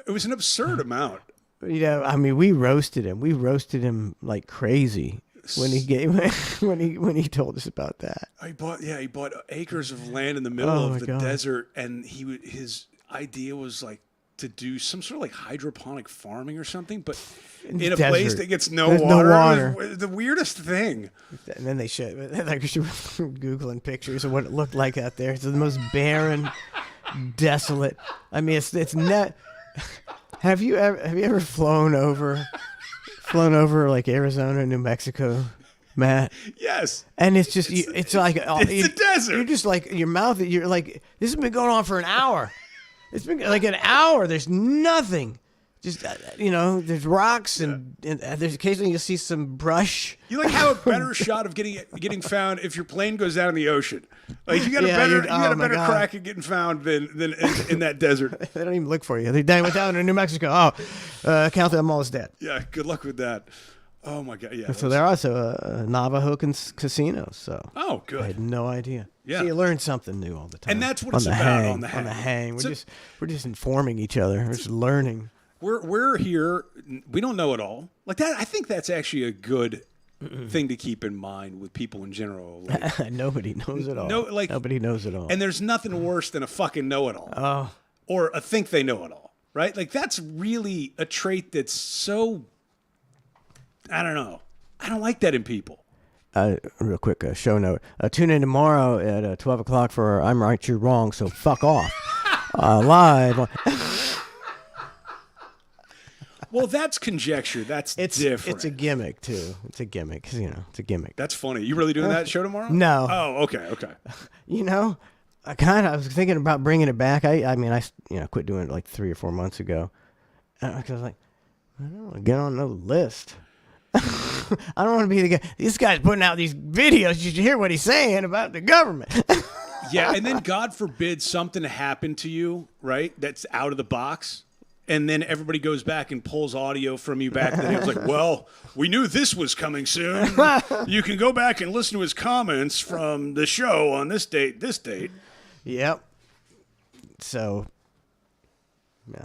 was an absurd amount. You know, I mean, we roasted him. We roasted him like crazy when he told us about that. He bought acres of land in the middle of the desert, and his idea was like to do some sort of like hydroponic farming or something, but in a place that gets no water. It was the weirdest thing. And then they showed Googling pictures of what it looked like out there. It's the most barren, desolate. I mean, it's net. Have you ever flown over like Arizona, New Mexico, Matt? Yes. And it's just it's like it's the desert. You're just like your mouth. You're like, this has been going on for an hour. It's been like an hour. There's nothing. Just there's rocks and there's occasionally you'll see some brush. You like have a better shot of getting found if your plane goes down in the ocean. Like you got a better crack at getting found than in that desert. They don't even look for you. They went down to New Mexico. Count them all as dead. Yeah, good luck with that. Oh my God, yeah. So they're also a Navajo casino. So good. I had no idea. Yeah, so you learn something new all the time. And that's what it's about on the hang. We're just informing each other. We're just learning. We're here. We don't know it all. Like that. I think that's actually a good thing to keep in mind with people in general. Like, nobody knows it all. Nobody knows it all. And there's nothing worse than a fucking know-it-all. Oh. Or a think they know it all. Right? Like that's really a trait that's so. I don't know. I don't like that in people. Real quick show note. Tune in tomorrow at 12 o'clock for I'm Right, You're Wrong, so fuck off. Live. Well, that's conjecture. That's different. It's a gimmick, too. It's a gimmick. It's a gimmick. That's funny. You really doing that show tomorrow? No. Oh, okay. I was thinking about bringing it back. I quit doing it like 3 or 4 months ago. Because I was like, I don't want to get on no list. I don't want to be the guy. This guy's putting out these videos. You should hear what he's saying about the government. Yeah, and then God forbid something happened to you, right? That's out of the box. And then everybody goes back and pulls audio from you back then. It was like, well, we knew this was coming soon. You can go back and listen to his comments from the show on this date. Yep. So,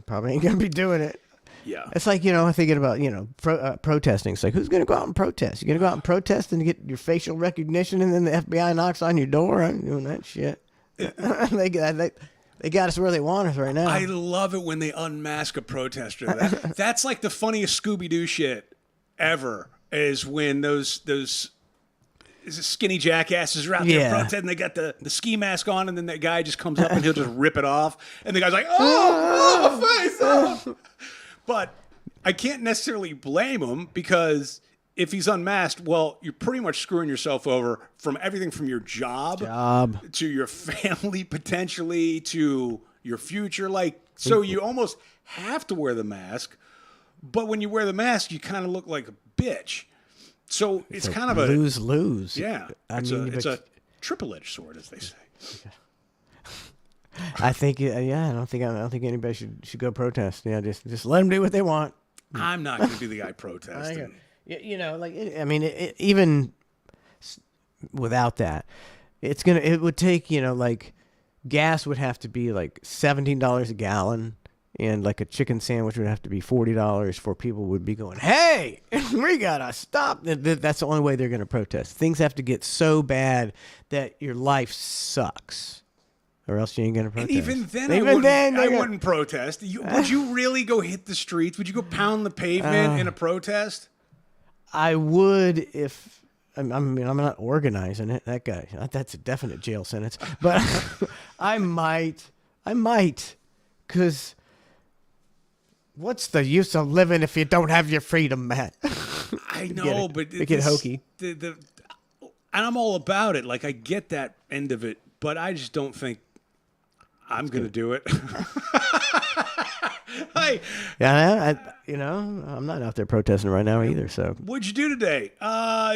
probably ain't going to be doing it. Yeah. It's like, thinking about, protesting. It's like, who's going to go out and protest? You're going to go out and protest and get your facial recognition and then the FBI knocks on your door? I'm doing that shit. They got us where they want us right now. I love it when they unmask a protester. That's like the funniest Scooby-Doo shit ever, is when those skinny jackasses are out there protesting. They got the ski mask on, and then that guy just comes up and he'll just rip it off. And the guy's like, face off. But I can't necessarily blame him because if he's unmasked, well, you're pretty much screwing yourself over from everything from your job to your family, potentially, to your future. So you almost have to wear the mask. But when you wear the mask, you kind of look like a bitch. So it's kind of a lose-lose. Yeah. It's a triple-edged sword, as they say. I think, I don't think anybody should go protest. Yeah, just let them do what they want. I'm not going to be the guy protesting. Even without that, it would take, gas would have to be like $17 a gallon, and like a chicken sandwich would have to be $40 for people would be going, hey, we gotta stop. That's the only way they're going to protest. Things have to get so bad that your life sucks, or else you ain't going to protest. And even then, I wouldn't protest. Would you really go hit the streets? Would you go pound the pavement in a protest? I would if I'm not organizing it. That guy, that's a definite jail sentence. But I might, because what's the use of living if you don't have your freedom, Matt? I know, but get hokey. And I'm all about it. Like I get that end of it but I just don't think I'm going to do it. Hey, I'm not out there protesting right now either. So what'd you do today?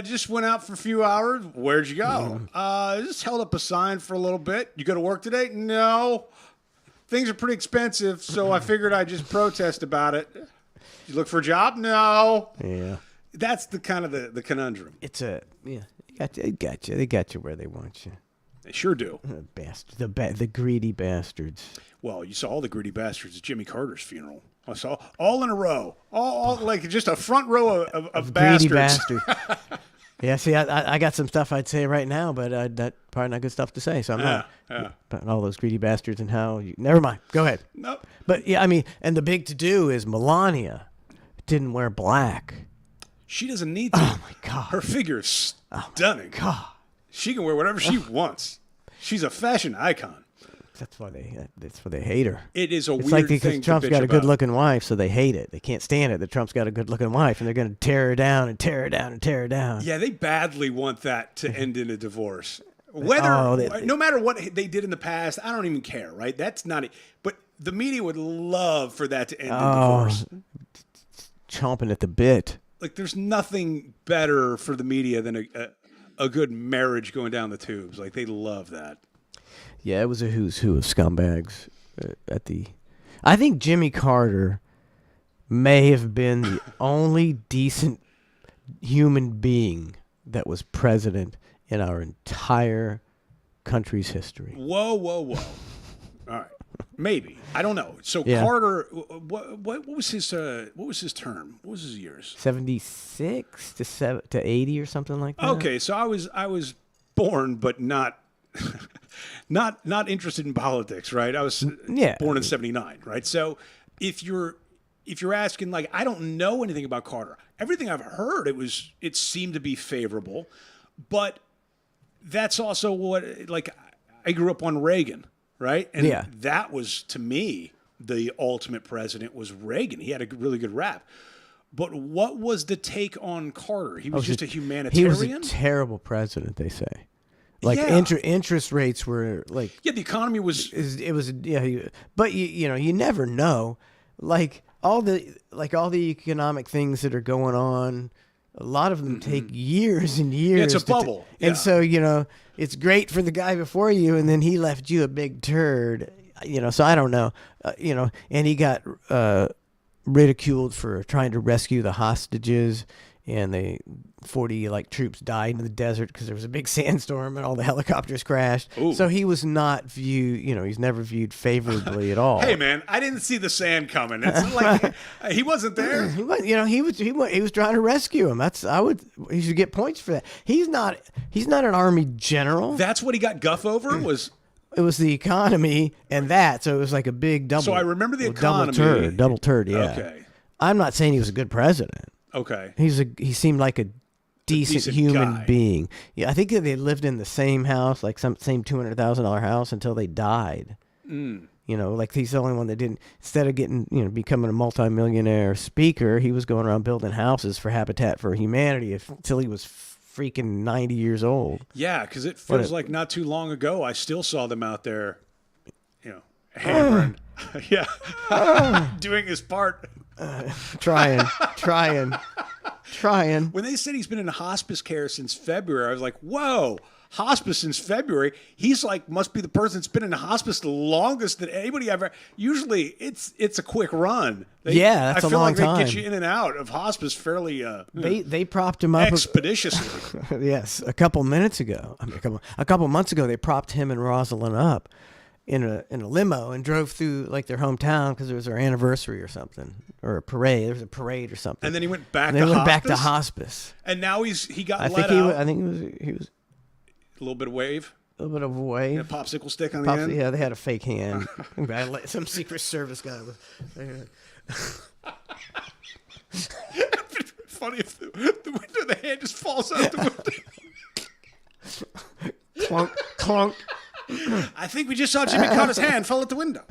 Just went out for a few hours. Where'd you go? Just held up a sign for a little bit. You go to work today? No. Things are pretty expensive, so I figured I'd just protest about it. You look for a job? No. Yeah. That's the kind of the conundrum. They got you where they want you. They sure do. The greedy bastards. Well, you saw all the greedy bastards at Jimmy Carter's funeral. I saw all in a row, all like just a front row of greedy bastards. Yeah, see, I got some stuff I'd say right now, but that's probably not good stuff to say. So I'm not. But all those greedy bastards and how you. Never mind. Go ahead. Nope. But yeah, I mean, and the big to do is Melania didn't wear black. She doesn't need to. Oh my God. Her figure is stunning. God. She can wear whatever she wants. She's a fashion icon. That's why they hate her. It is a it's weird like thing because to Trump's bitch got a about. good-looking wife, so they hate it. They can't stand it that Trump's got a good-looking wife, and they're going to tear her down and tear her down and tear her down. Yeah, they badly want that to end in a divorce. No matter what they did in the past, I don't even care, right? That's not it. But the media would love for that to end in divorce. Chomping at the bit. Like, there's nothing better for the media than a good marriage going down the tubes. Like, they love that. Yeah, it was a who's who of scumbags I think Jimmy Carter may have been the only decent human being that was president in our entire country's history. Whoa. All right. Maybe. I don't know. So Yeah. Carter, what was his term? What was his years? 76 to 80 or something like that. Okay, so I was born but not not interested in politics, right? I was born in 79, right? So if you're asking, like, I don't know anything about Carter. Everything I've heard, it seemed to be favorable, but that's also what, like, I grew up on Reagan, right? And that was, to me, the ultimate president was Reagan. He had a really good rap. But what was the take on Carter? He was just a humanitarian? He was a terrible president, they say. Like interest rates were like the economy was but you never know. Like all the economic things that are going on, a lot of them take years and years. Yeah, it's a bubble. And so, it's great for the guy before you, and then he left you a big turd. So I don't know. And he got ridiculed for trying to rescue the hostages, and 40 troops died in the desert because there was a big sandstorm and all the helicopters crashed. Ooh. So he was not viewed, he's never viewed favorably at all. Hey man, I didn't see the sand coming. It's like he wasn't there. He was trying to rescue him. He should get points for that. He's not an army general. That's what he got guff over was. It was the economy and that, so it was like a big double. So I remember the economy. Double turd, yeah. Okay. I'm not saying he was a good president. Okay. He seemed like a decent human guy. being. Yeah, I think that they lived in the same house, like same $200,000 house until they died. Like he's the only one that didn't. Instead of getting, becoming a multimillionaire speaker, he was going around building houses for Habitat for Humanity until he was freaking 90 years old. Yeah, because it feels like not too long ago, I still saw them out there, hammering, doing his part. Trying. When they said he's been in hospice care since February, I was like, whoa, hospice since February? He's must be the person that's been in hospice the longest that anybody ever. Usually it's a quick run. That's a long time. I feel like they get you in and out of hospice fairly they propped him up expeditiously. Yes, a couple months ago, they propped him and Rosalind up in a limo and drove through their hometown because it was their anniversary or something, or a parade. There was a parade or something. And then he went back. Back to hospice. And now he got I let think out. I think he was a little bit of wave. A little bit of a wave. A popsicle stick on the end. Yeah, they had a fake hand. Some Secret Service guy was. Funny if the window, the hand just falls out the window. Clunk, clunk. I think we just saw Jimmy Carter's hand fall out the window.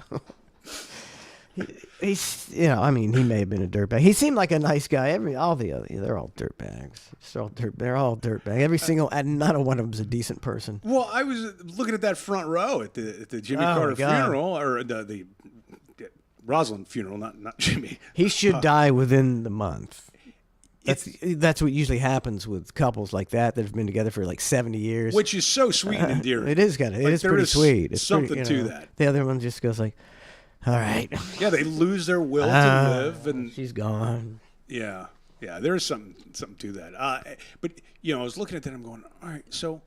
He's, I mean, he may have been a dirtbag. He seemed like a nice guy. They're all dirtbags. They're all dirtbags. Every single, and not one of them's a decent person. Well, I was looking at that front row at the Jimmy Carter funeral, or the Rosalind funeral, not Jimmy. He should die within the month. That's what usually happens with couples like that have been together for like 70 years. Which is so sweet and endearing. It is kind of. It is pretty sweet. It's something pretty, to that. The other one just goes like, all right. Yeah, they lose their will to live, and she's gone. Yeah, there's something to that. But I was looking at that, and I'm going, all right. So,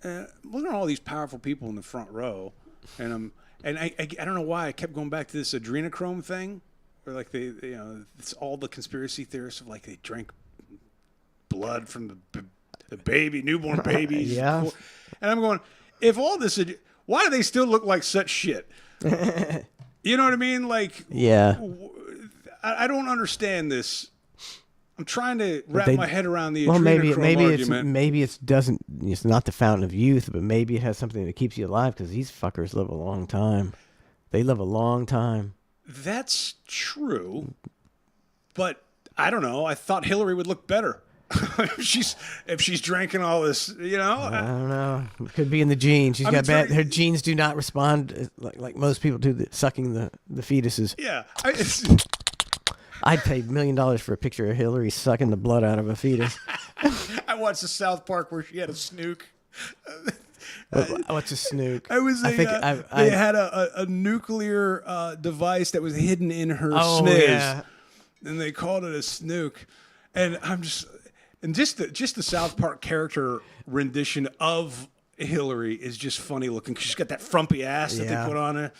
looking at all these powerful people in the front row, and I don't know why I kept going back to this adrenochrome thing, where like it's all the conspiracy theorists of like they drank blood from the baby, newborn babies. Yeah. And I'm going, if all this, why do they still look like such shit? You know what I mean? Like, yeah, I don't understand this. I'm trying to wrap my head around the maybe argument. It's not the fountain of youth, but maybe it has something that keeps you alive because these fuckers live a long time. They live a long time. That's true, but I don't know. I thought Hillary would look better if she's drinking all this. I don't know. It could be in the genes. She's got bad. Her genes do not respond like most people do. Sucking the fetuses. Yeah. I'd pay $1 million for a picture of Hillary sucking the blood out of a fetus. I watched the South Park where she had a snook. What's a snook? They had a nuclear device that was hidden in her sniz, yeah. And they called it a snook. And just the South Park character rendition of Hillary is just funny looking because she's got that frumpy ass that they put on her.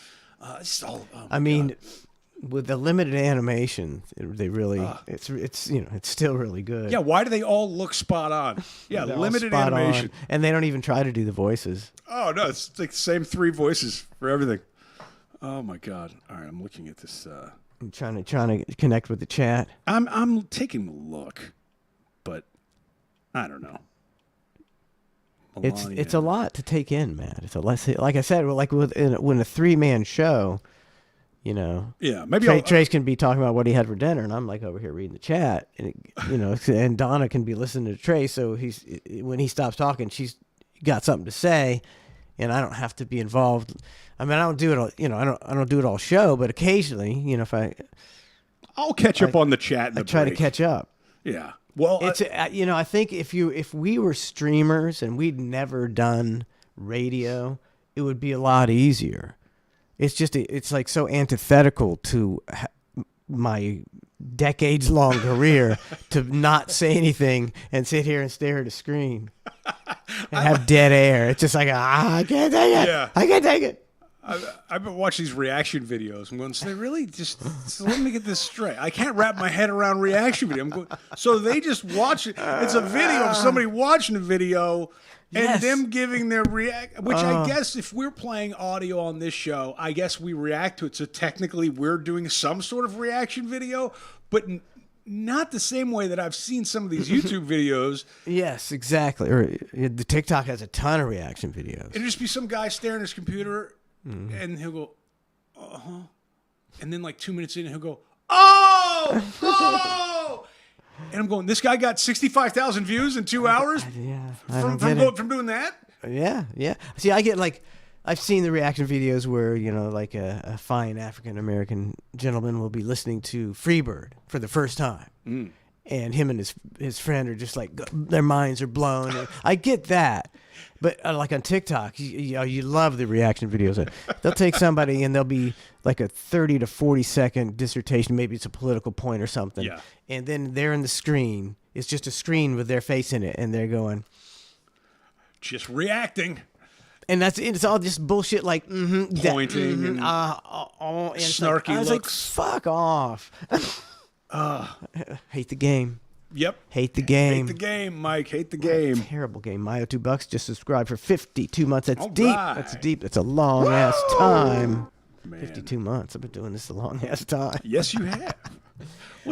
With the limited animation, they really it's still really good. Yeah, why do they all look spot on? Yeah, limited animation, and they don't even try to do the voices. Oh no, it's like the same 3 voices for everything. Oh my god! All right, I'm looking at this. I'm trying to connect with the chat. I'm taking a look, but I don't know. It's a lot to take in, man. It's like I said, like when a 3-man show. Yeah, maybe Trace can be talking about what he had for dinner, and I'm like over here reading the chat, and and Donna can be listening to Trace. So when he stops talking, she's got something to say, and I don't have to be involved. I mean, I don't do it all. I don't do it all show, but occasionally, if I'll catch up on the chat. I try to catch up. Yeah. Well, it's I think if we were streamers and we'd never done radio, it would be a lot easier. It's like so antithetical to my decades-long career to not say anything and sit here and stare at a screen and have dead air. It's just like, I can't take it. Yeah. I can't take it. I've been watching these reaction videos. I'm going, so they really so let me get this straight. I can't wrap my head around reaction video. I'm going, so they just watch it. It's a video of somebody watching a video and them giving their react, which I guess if we're playing audio on this show, I guess we react to it. So technically we're doing some sort of reaction video, but not the same way that I've seen some of these YouTube videos. Yes, exactly. Or the TikTok has a ton of reaction videos. It'll just be some guy staring at his computer and he'll go, and then like 2 minutes in, he'll go, oh! And I'm going, this guy got 65,000 views in 2 hours from doing that? Yeah. See, I've seen the reaction videos where, like a fine African-American gentleman will be listening to Freebird for the first time. And him and his friend are just like, their minds are blown. And I get that. But like on TikTok, you love the reaction videos. They'll take somebody and there'll be like a 30 to 40 second dissertation. Maybe it's a political point or something. Yeah. And then they're in the screen. It's just a screen with their face in it. And they're going. Just reacting. And it's all just bullshit like pointing and snarky looks. Like, fuck off. Hate the game. Yep. Hate the game. Hate the game, Mike. Hate the game. Terrible game. Mayo $2 just subscribed for 52 months. That's all deep. Right. That's deep. That's a long ass time. Man. 52 months. I've been doing this a long ass time. Yes, you have.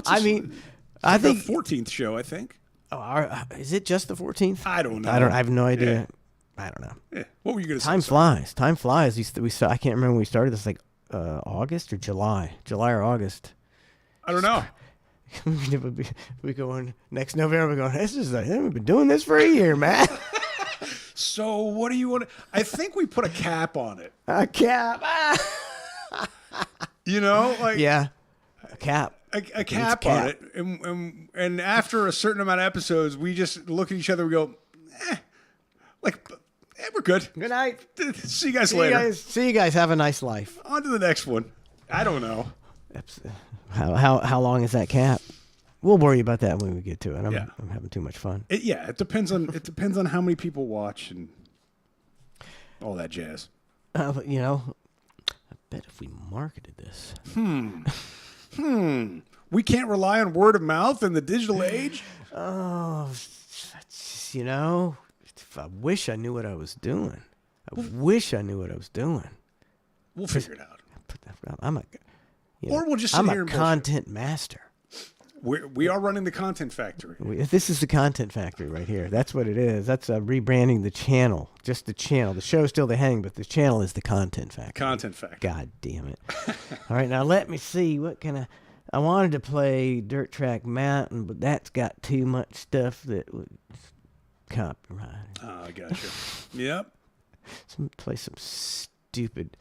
I think the 14th show, I think. Oh, is it just the 14th? I don't know. I have no idea. Yeah. I don't know. Yeah. What were you going to say? Time flies. Time flies. I can't remember when we started this. Like August or July or August. I don't know. we going next November. We're going. We've been doing this for a year, man. So what do you want? I think we put a cap on it. A cap. You know, like yeah, a cap. A cap on it, and after a certain amount of episodes, we just look at each other and go, we're good. Good night. See you guys later. See you guys. Have a nice life. On to the next one. I don't know. How long is that cap? We'll worry about that when we get to it. I'm having too much fun. It depends on how many people watch and all that jazz. But, you know, I bet if we marketed this. We can't rely on word of mouth in the digital age. Oh, you know, I wish I knew what I was doing. We'll figure it out. Or we'll just sit here and content master. We are running the content factory. This is the content factory right here. That's what it is. That's rebranding the channel. Just the channel. The show's still The Hang, but the channel is the content factory. Content factory. God damn it. All right, now let me see. What can I wanted to play Dirt Track Mountain, but that's got too much stuff that was copyrighted. Oh, I gotcha. Yep. Play some stupid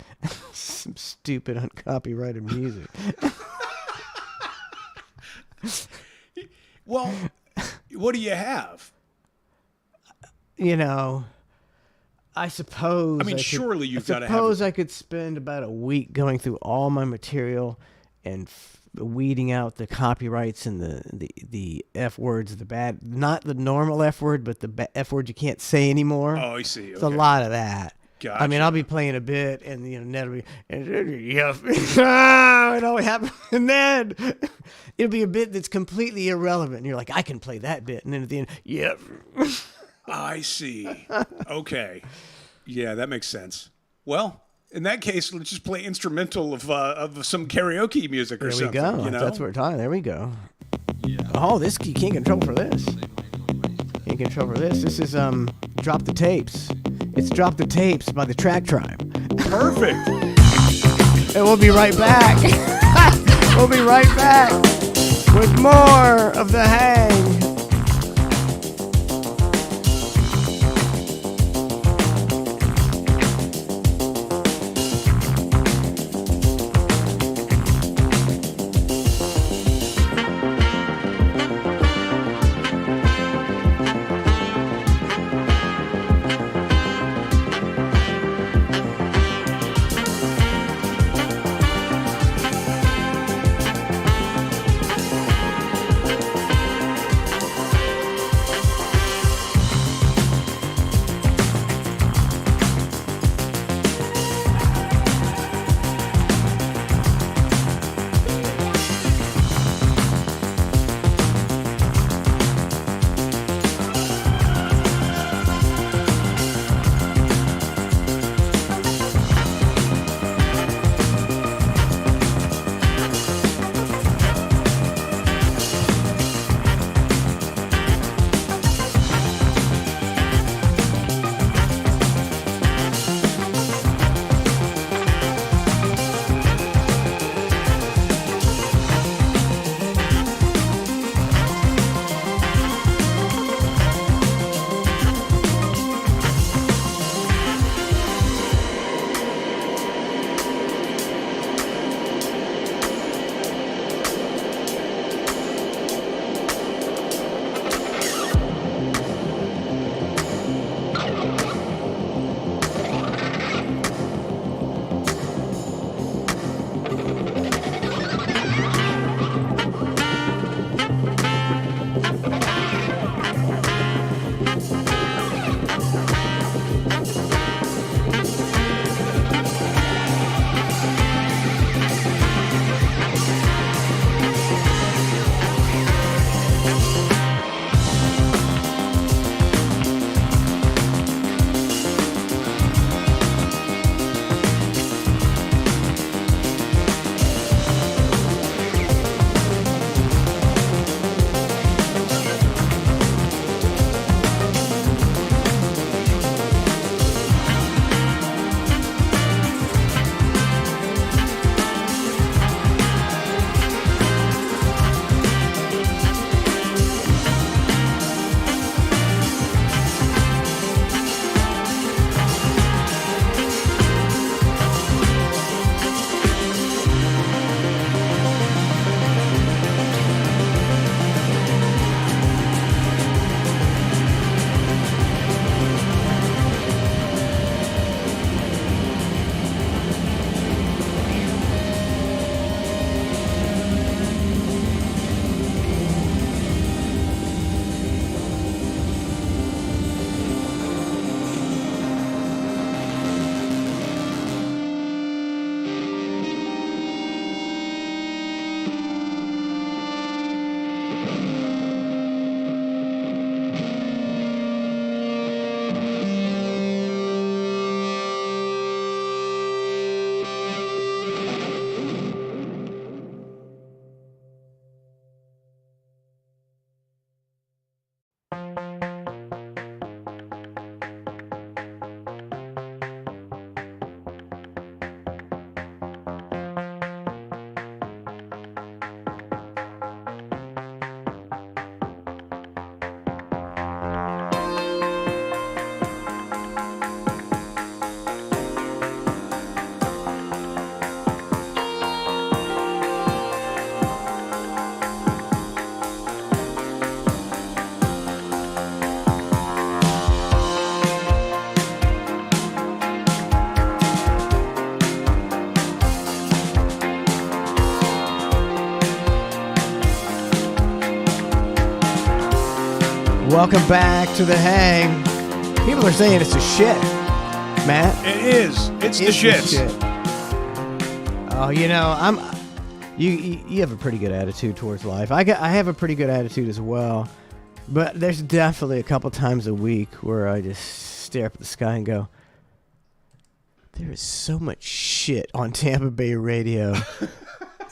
uncopyrighted music. Well, what do you have? You know, I suppose. I mean, surely you've got to have. I suppose I could spend about a week going through all my material and weeding out the copyrights and the F words, the bad, not the normal F word, but the F word you can't say anymore. Oh, I see. It's a lot of that. Gotcha. I mean, I'll be playing a bit, and Ned will be, and all happen, and then it'll be a bit that's completely irrelevant. And you're like, I can play that bit, and then at the end, yep. I see. Okay, yeah, that makes sense. Well, in that case, let's just play instrumental of some karaoke music or something. There we go. You know? That's what we're talking. There we go. Yeah. Oh, this you can't control for this. Can't control for this. This is Drop the Tapes. It's Drop the Tapes by the Track Tribe. Perfect. And we'll be right back. We'll be right back with more of The Hang. Welcome back to the hang. People are saying it's a shit, Matt. It is. It's the shit. Oh, you have a pretty good attitude towards life. I have a pretty good attitude as well, but there's definitely a couple times a week where I just stare up at the sky and go, there is so much shit on Tampa Bay radio.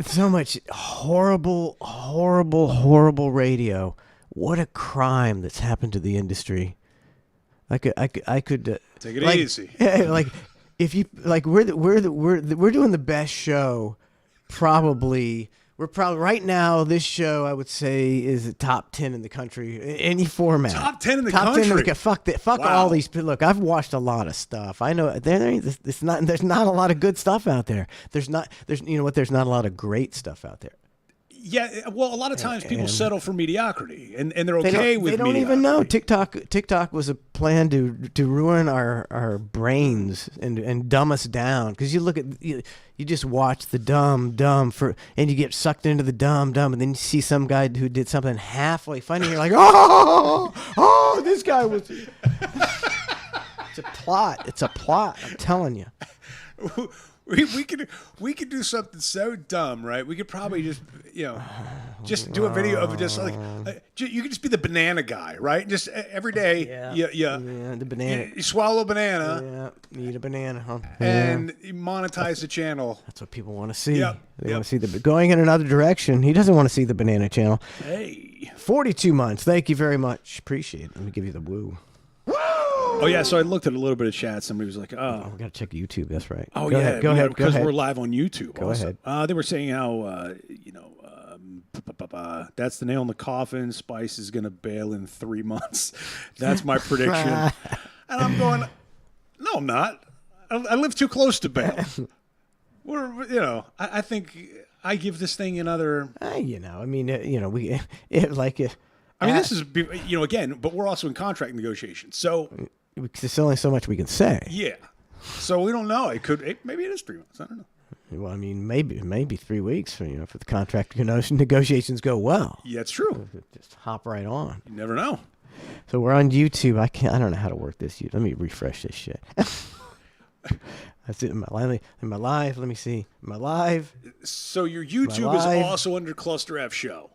So much horrible radio. What a crime that's happened to the industry. I could take it easy. Like if you like, we're doing the best show. We're probably right now. This show I would say is a top 10 in the country, any format. Top 10 in the country. Fuck wow. All these. Look, I've watched a lot of stuff. I know there's not a lot of good stuff out there. There's not a lot of great stuff out there. Yeah, well, a lot of times people settle for mediocrity, and they're okay with mediocrity. They don't even know TikTok was a plan to ruin our brains and dumb us down. Because you look at you just watch the dumb and you get sucked into the dumb, and then you see some guy who did something halfway funny, and you're like, oh, this guy was. It's a plot. I'm telling you. We could do something so dumb, right? We could probably just do a video of just like you could just be the banana guy, right? Just every day, the banana. You swallow a banana, eat a banana, huh? And you monetize the channel. That's what people want to see. Yep. They want to see going in another direction. He doesn't want to see the banana channel. Hey, 42 months. Thank you very much. Appreciate it. Let me give you the woo. Oh, yeah, so I looked at a little bit of chat. Somebody was like, we got to check YouTube. That's right. Oh, go ahead. Go ahead. Because we're live on YouTube. Go ahead. They were saying how, that's the nail in the coffin. Spice is going to bail in 3 months. That's my prediction. And I'm going, no, I'm not. I live too close to bail. I think I give this thing another. This is, again, but we're also in contract negotiations. So there's only so much we can say. Yeah. So we don't know. Maybe it is 3 months. I don't know. Well, maybe 3 weeks for the contract negotiations go well. Yeah, it's true. Just hop right on. You never know. So we're on YouTube. I don't know how to work this. Let me refresh this shit. That's it in my live. Let me see my live. So your YouTube is also under Cluster F Show.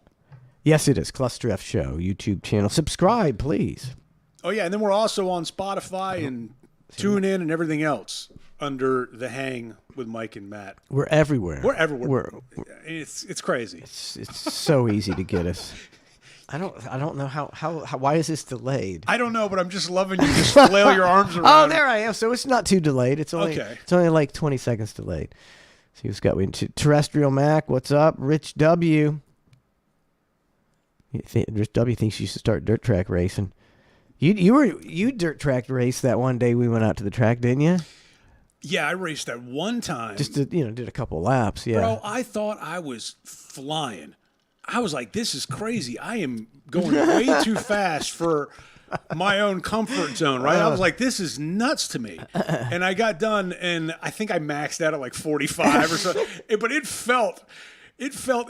Yes, it is Cluster F Show YouTube channel. Subscribe, please. Oh yeah, and then we're also on Spotify and TuneIn and everything else under The Hang with Mike and Matt. We're everywhere. We're everywhere. It's crazy. It's so easy to get us. I don't know how why is this delayed? I don't know, but I'm just loving you just flail your arms around. Oh, there I am. So it's not too delayed. It's only like 20 seconds delayed. See who's got Terrestrial Mac. What's up? Rich W. Rich W thinks you should start dirt track racing. You dirt track raced that one day we went out to the track, didn't you? Yeah, I raced that one time. Just did a couple laps. Yeah, bro, I thought I was flying. I was like, this is crazy. I am going way too fast for my own comfort zone, right? I was like, this is nuts to me. And I got done, and I think I maxed out at like 45 or so. But it felt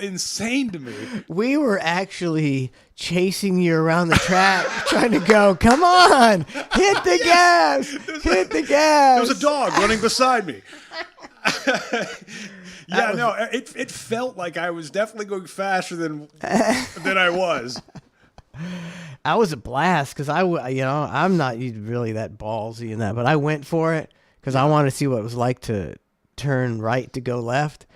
insane to me. We were actually chasing you around the track, trying to go, come on, hit the gas, hit the gas. There was a dog running beside me. It felt like I was definitely going faster than I was. I was a blast because I'm not really that ballsy in that, but I went for it because I wanted to see what it was like to turn right to go left.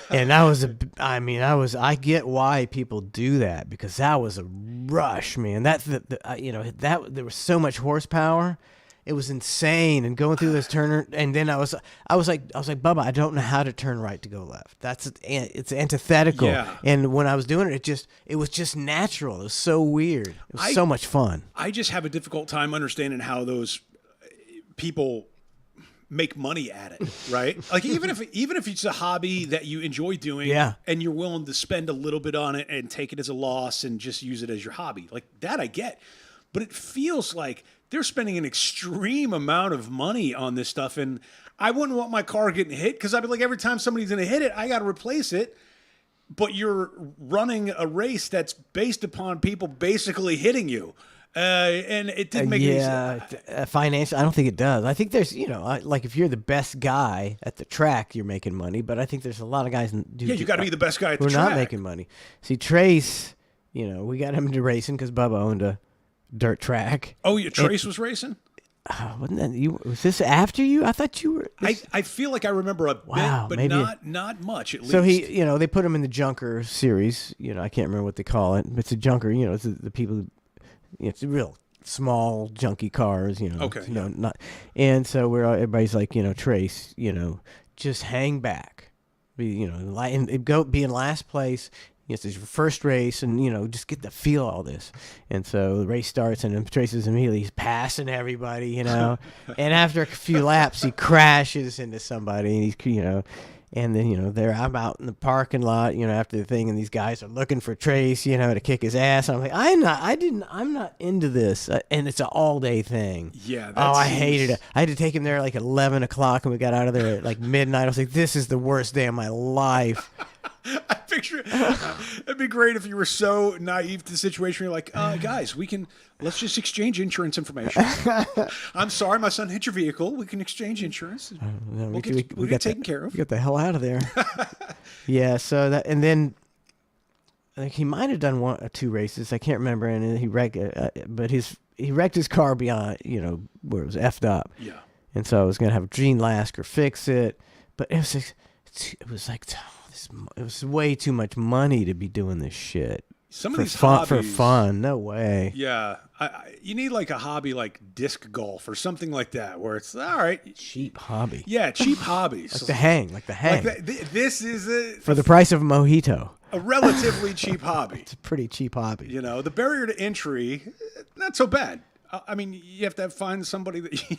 And I get why people do that because that was a rush, man. That's there was so much horsepower. It was insane, and going through this turn, and then I was like, Bubba, I don't know how to turn right to go left. It's antithetical. Yeah. And when I was doing it was just natural. It was so weird. It was so much fun. I just have a difficult time understanding how those people make money at it, right? Like even if it's a hobby that you enjoy doing, and you're willing to spend a little bit on it and take it as a loss and just use it as your hobby, like that I get. But it feels like they're spending an extreme amount of money on this stuff, and I wouldn't want my car getting hit because I'd be like, every time somebody's going to hit it, I got to replace it. But you're running a race that's based upon people basically hitting you. And it didn't make any sense. Financial. I don't think it does. I think there's, like if you're the best guy at the track, you're making money. But I think there's a lot of guys. You got to be the best guy at the track. track. We're not making money. See, Trace, we got him into racing because Bubba owned a dirt track. Oh, Trace was racing? Wasn't that you? Was this after you? I thought you were. I feel like I remember a bit, but maybe not much at least. So he, they put him in the Junker series. I can't remember what they call it. But it's a Junker. It's the people. It's real small junky cars. Okay. Not. And so everybody's like, Trace. Just hang back. Be in last place. It's his first race, and just get the feel of all this. And so the race starts, and then Trace is immediately he's passing everybody, and after a few laps, he crashes into somebody, and he's and then I'm out in the parking lot, after the thing, and these guys are looking for Trace, to kick his ass. I'm like, I'm not into this, and it's an all day thing. Yeah. I hated it. I had to take him there like 11 o'clock, and we got out of there at like midnight. I was like, this is the worst day of my life. I picture it'd be great if you were so naive to the situation. You're like, guys, let's just exchange insurance information. I'm sorry, my son hit your vehicle. We can exchange insurance. We'll get taken care of. We got the hell out of there. Yeah. So that, and then I think he might have done 1 or 2 races. I can't remember. And he wrecked, but he wrecked his car beyond, where it was effed up. Yeah. And so I was gonna have Gene Lasker fix it, but it was way too much money to be doing this shit. Some of these hobbies for fun, no way. Yeah, you need like a hobby like disc golf or something like that, where it's all right. Cheap hobby. Yeah, cheap hobbies. Like the hang. This is for the price of a mojito. A relatively cheap hobby. It's a pretty cheap hobby. The barrier to entry, not so bad. I mean, you have to find somebody that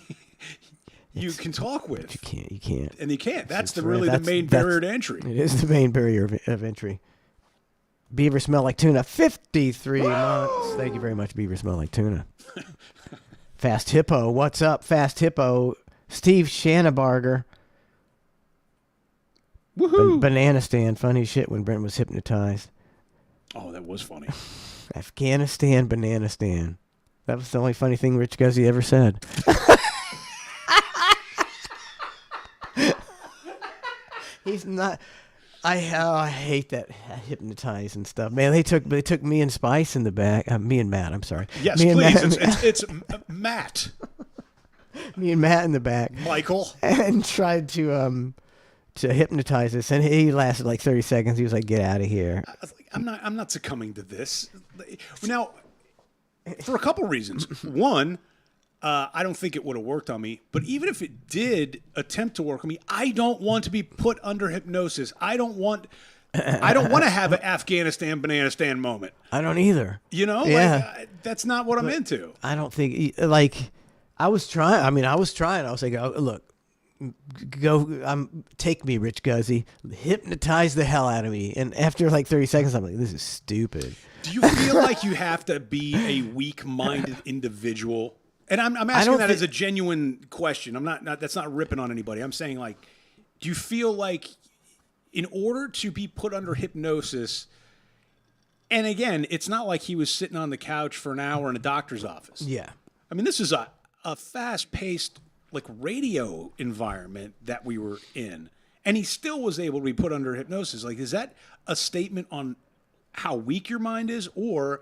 you can talk with. You can't. And you can't. That's the main barrier to entry. It is the main barrier of entry. Beaver smell like tuna. 53 months. Thank you very much, Beaver smell like tuna. Fast Hippo. What's up, Fast Hippo? Steve Shanabarger. Woohoo! Banana stand. Funny shit when Brent was hypnotized. Oh, that was funny. Afghanistan banana stand. That was the only funny thing Rich Guzzi ever said. He's not. I hate that hypnotize and stuff, man. They took me and Spice in the back. Me and Matt. I'm sorry. Yes, me please. It's Matt. Me and Matt in the back. Michael. And tried to hypnotize us, and he lasted like 30 seconds. He was like, "Get out of here." I was like, I'm not succumbing to this. Now, for a couple reasons. One, I don't think it would have worked on me. But even if it did attempt to work on me, I don't want to be put under hypnosis. I don't want to have an Afghanistan banana stand moment. I don't either. Yeah. That's not what I'm into. I don't think I was trying. I was like, oh, look, go, take me, Rich Guzzi, hypnotize the hell out of me. And after like 30 seconds, I'm like, this is stupid. Do you feel like you have to be a weak-minded individual? And I'm asking that as a genuine question. I'm not that's not ripping on anybody. I'm saying, like, do you feel like in order to be put under hypnosis, and again, it's not like he was sitting on the couch for an hour in a doctor's office. Yeah. I mean, this is a fast-paced, like, radio environment that we were in, and he still was able to be put under hypnosis. Like, is that a statement on how weak your mind is, or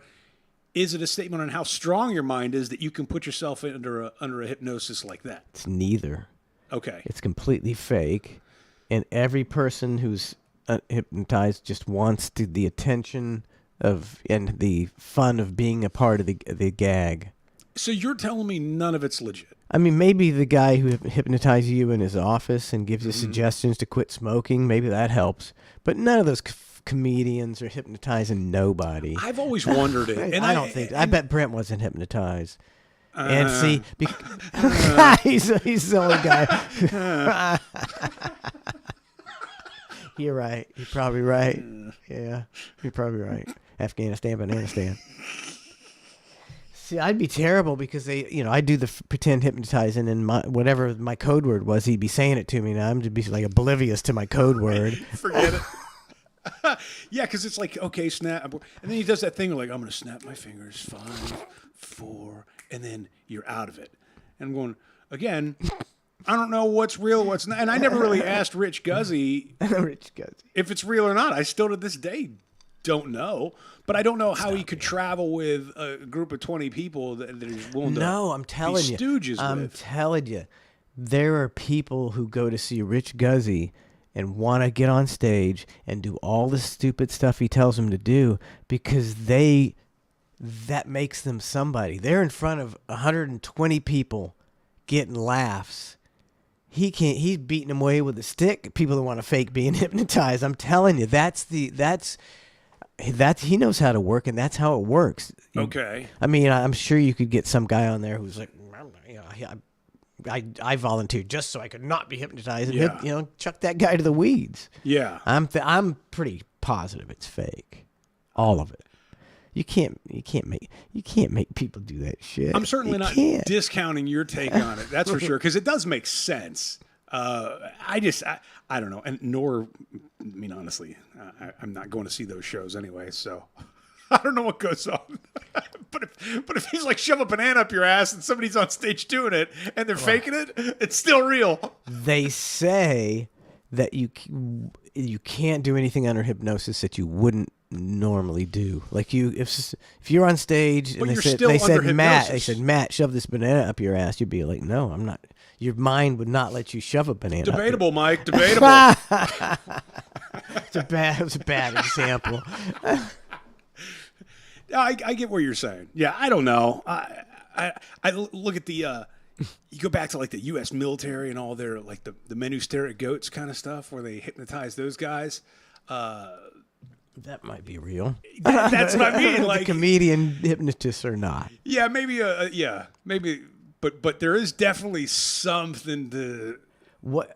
is it a statement on how strong your mind is that you can put yourself under a hypnosis like that? It's neither. Okay. It's completely fake, and every person who's hypnotized just wants the attention of and the fun of being a part of the gag. So you're telling me none of it's legit? I mean, maybe the guy who hypnotizes you in his office and gives you suggestions to quit smoking, maybe that helps. But none of those comedians are hypnotizing nobody. I've always wondered it. And I bet Brent wasn't hypnotized. And see, he's the only guy. You're right. You're probably right. Yeah, you're probably right. Afghanistan, banana stand. See, I'd be terrible because I do the pretend hypnotizing, and whatever my code word was, he'd be saying it to me, and I'm just be like oblivious to my code word. Forget it. Yeah, because it's like, okay, snap, and then he does that thing like, I'm gonna snap my fingers, 4, and then you're out of it. And I'm going, again, I don't know what's real, what's not. And I never really asked Rich Guzzi if it's real or not. I still to this day don't know. But I don't know how he could travel with a group of 20 people that he's willing to I'm telling be you. stooges I'm with. telling you. There are people who go to see Rich Guzzi and want to get on stage and do all the stupid stuff he tells them to do because that makes them somebody. They're in front of 120 people getting laughs. He's beating them away with a stick. People that want to fake being hypnotized. I'm telling you, he knows how to work, and that's how it works. Okay. I mean, I'm sure you could get some guy on there who's like, I volunteered just so I could not be hypnotized, and he'll, chuck that guy to the weeds. Yeah. I'm pretty positive it's fake, all of it. You can't make people do that shit. I'm certainly not discounting your take on it. That's for sure, because it does make sense. I don't know, and honestly, I'm not going to see those shows anyway, so I don't know what goes on. but if he's like shove a banana up your ass and somebody's on stage doing it and they're faking it, it's still real. They say that you can't do anything under hypnosis that you wouldn't normally do. Like if you're on stage and they said Matt, shove this banana up your ass, you'd be like, no, I'm not. Your mind would not let you shove a banana. Debatable, Mike. Debatable. It was a bad example. I get what you're saying. Yeah, I don't know. I look at the. You go back to like the U.S. military and all their like the men who stare at goats kind of stuff, where they hypnotize those guys. That might be real. That's what I mean. Like the comedian hypnotists or not. Yeah, maybe. Maybe. But there is definitely something to. What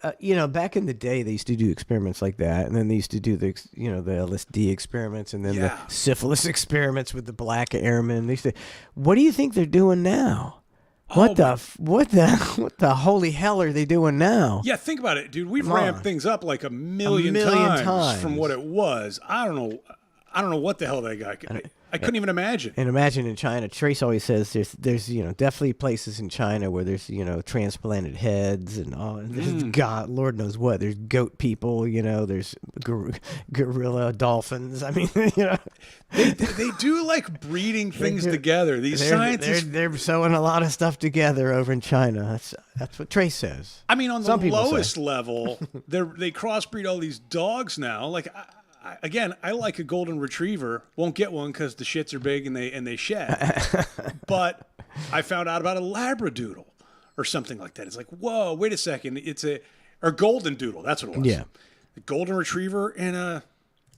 back in the day, they used to do experiments like that, and then they used to do the LSD experiments, and then the syphilis experiments with the black airmen. They used to. What do you think they're doing now? What the holy hell are they doing now? Yeah, think about it, dude. We've ramped things up like a million times from what it was. I don't know what the hell that guy could. I couldn't even imagine. And imagine in China, Trace always says there's definitely places in China where there's transplanted heads and all. And there's God, Lord knows what. There's goat people, there's gorilla dolphins. I mean, they do like breeding things together. These scientists they're sewing a lot of stuff together over in China. That's what Trace says. I mean, on the lowest level, they crossbreed all these dogs now. Like. I like a golden retriever. Won't get one because the shits are big and they shed. But I found out about a labradoodle or something like that. It's like, whoa, wait a second. It's or golden doodle. That's what it was. Yeah, a golden retriever and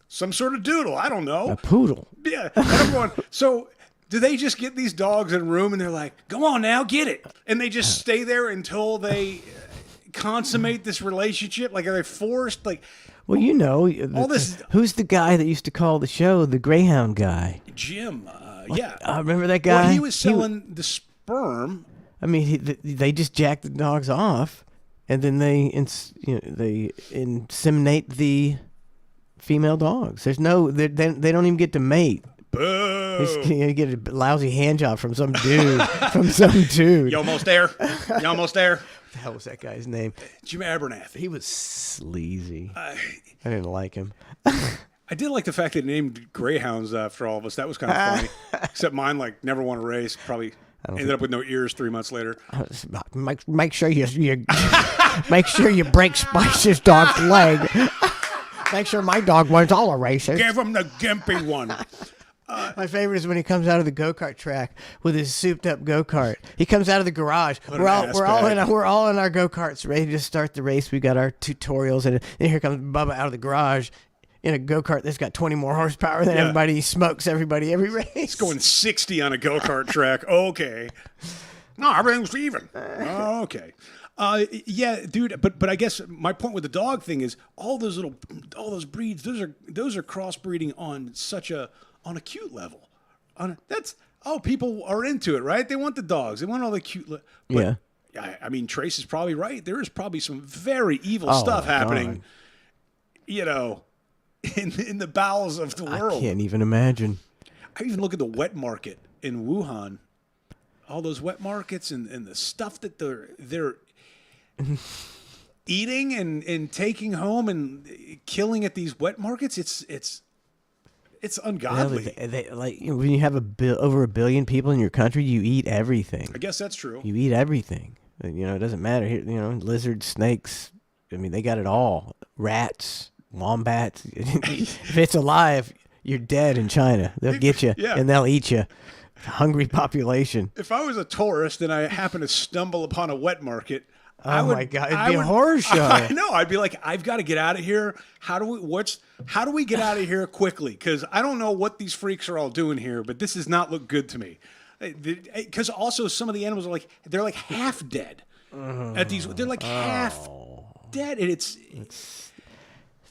some sort of doodle. I don't know. A poodle. Yeah. And I'm going, so do they just get these dogs in a room and they're like, come on now, get it, and they just stay there until they consummate this relationship? Like, are they forced? Like. Well, all this. Who's the guy that used to call the show the Greyhound guy? Jim. Yeah. Remember that guy? Well, he was selling the sperm. I mean, they just jack the dogs off, and then they inseminate the female dogs. There's they don't even get to mate. Boo! You get a lousy hand job from some dude. You almost there? What the hell was that guy's name? Jim Abernathy. He was sleazy. I didn't like him. I did like the fact that he named greyhounds after all of us. That was kind of funny. Except mine, like, never won a race. Probably ended up with no ears 3 months later. Make sure you make sure you break Spice's dog's leg. Make sure my dog wins all the races. Give him the gimpy one. My favorite is when he comes out of the go-kart track with his souped-up go-kart. He comes out of the garage. We're all in our go-karts, ready to start the race. We got our tutorials, and here comes Bubba out of the garage in a go-kart that's got 20 more horsepower than everybody. He smokes everybody every race. He's going 60 on a go-kart track. Okay. No, everything's even. Okay. Yeah, dude. But I guess my point with the dog thing is all those breeds. Those are crossbreeding on on a cute level. People are into it, right? They want the dogs. They want all the cute. Yeah. I mean, Trace is probably right. There is probably some very evil stuff happening. God. In the bowels of the world. I can't even imagine. I even look at the wet market in Wuhan. all those wet markets and the stuff that they're eating and taking home and killing at these wet markets, it's ungodly. Like when you have over 1 billion people in your country, you eat everything. I guess that's true. You eat everything. It doesn't matter. Lizards, snakes. I mean, they got it all. Rats, wombats. If it's alive, you're dead in China. They'll get you and they'll eat you. Hungry population. If I was a tourist and I happened to stumble upon a wet market, my God, it'd be a horror show. I know. I'd be like, I've got to get out of here. How do we get out of here quickly? Because I don't know what these freaks are all doing here, but this does not look good to me. Because also some of the animals are they're like half dead. At these, they're like half dead, and it's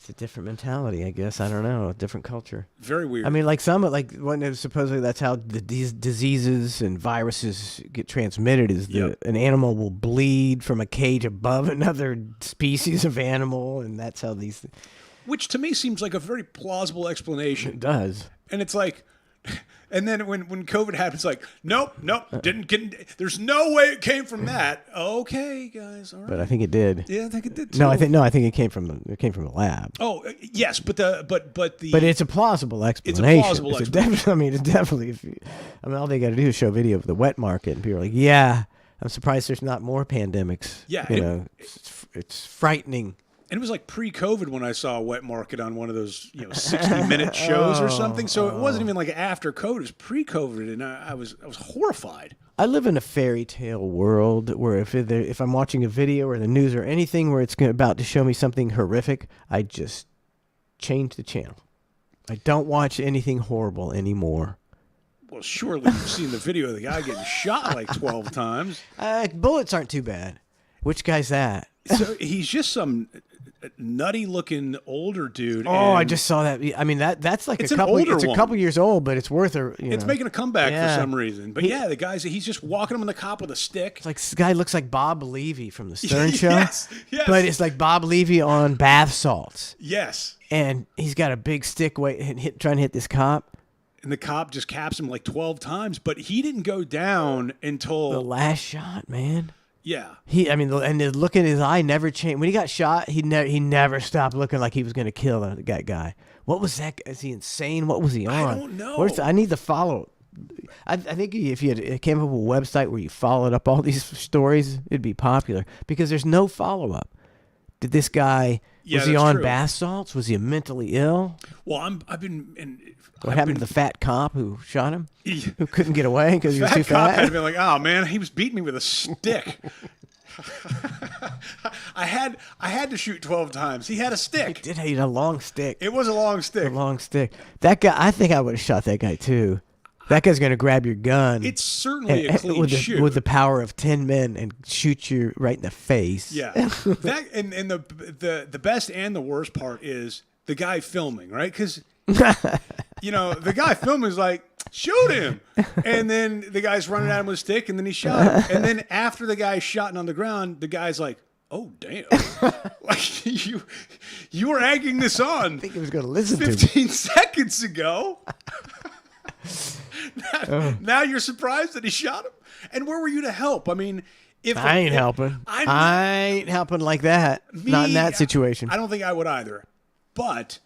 a different mentality, I guess. I don't know, a different culture. Very weird. I mean, when supposedly that's how these diseases and viruses get transmitted. Is an animal will bleed from a cage above another species of animal, and that's how these. Which to me seems like a very plausible explanation. It does, and it's like. And then when COVID happened, it's like, nope, didn't get. There's no way it came from that. Okay, guys, all right. But I think it did. Yeah, I think it did too. No, I think it came from the lab. Oh, yes, but it's a plausible explanation. It's a plausible explanation. It's definitely. All they got to do is show video of the wet market, and people are like, "Yeah, I'm surprised there's not more pandemics." Yeah, it's frightening. And it was like pre-COVID when I saw a wet market on one of those 60-minute shows or something. So it wasn't even like after COVID; it was pre-COVID, and I was horrified. I live in a fairy tale world where if I'm watching a video or the news or anything where it's about to show me something horrific, I just change the channel. I don't watch anything horrible anymore. Well, surely you've seen the video of the guy getting shot like 12 times. Bullets aren't too bad. Which guy's that? So he's just some nutty-looking older dude. Oh, I just saw that. I mean, that's like it's a couple years old, but it's worth it. It's making a comeback for some reason. But he's just walking him on the cop with a stick. It's like this guy looks like Bob Levy from the Stern Show. Yes. But it's like Bob Levy on bath salts. Yes. And he's got a big stick trying to hit this cop. And the cop just caps him like 12 times, but he didn't go down until the last shot, man. Yeah. And the look in his eye never changed. When he got shot, he never stopped looking like he was going to kill that guy. What was that? Is he insane? What was he on? I don't know. I need to follow. I think if you came up with a website where you followed up all these stories, it'd be popular because there's no follow-up. Did this guy, was he on bath salts? Was he mentally ill? Well, What happened to the fat cop who shot him? Who couldn't get away because he was too fat? Fat cop had been like, oh man, he was beating me with a stick. I had to shoot 12 times. He had a stick. He did. He had a long stick. It was a long stick. A long stick. That guy, I think I would have shot that guy too. That guy's going to grab your gun. It's certainly a clean shoot. With the power of 10 men and shoot you right in the face. Yeah. That and the best and the worst part is the guy filming, right? Because the guy filming is like, shoot him. And then the guy's running at him with a stick, and then he shot him. And then after the guy's shot on the ground, the guy's like, oh, damn. Like, you were egging this on. I think he was going to listen 15 seconds ago. Now you're surprised that he shot him? And where were you to help? I mean, I ain't helping. I ain't helping like that. Not in that situation. I don't think I would either. But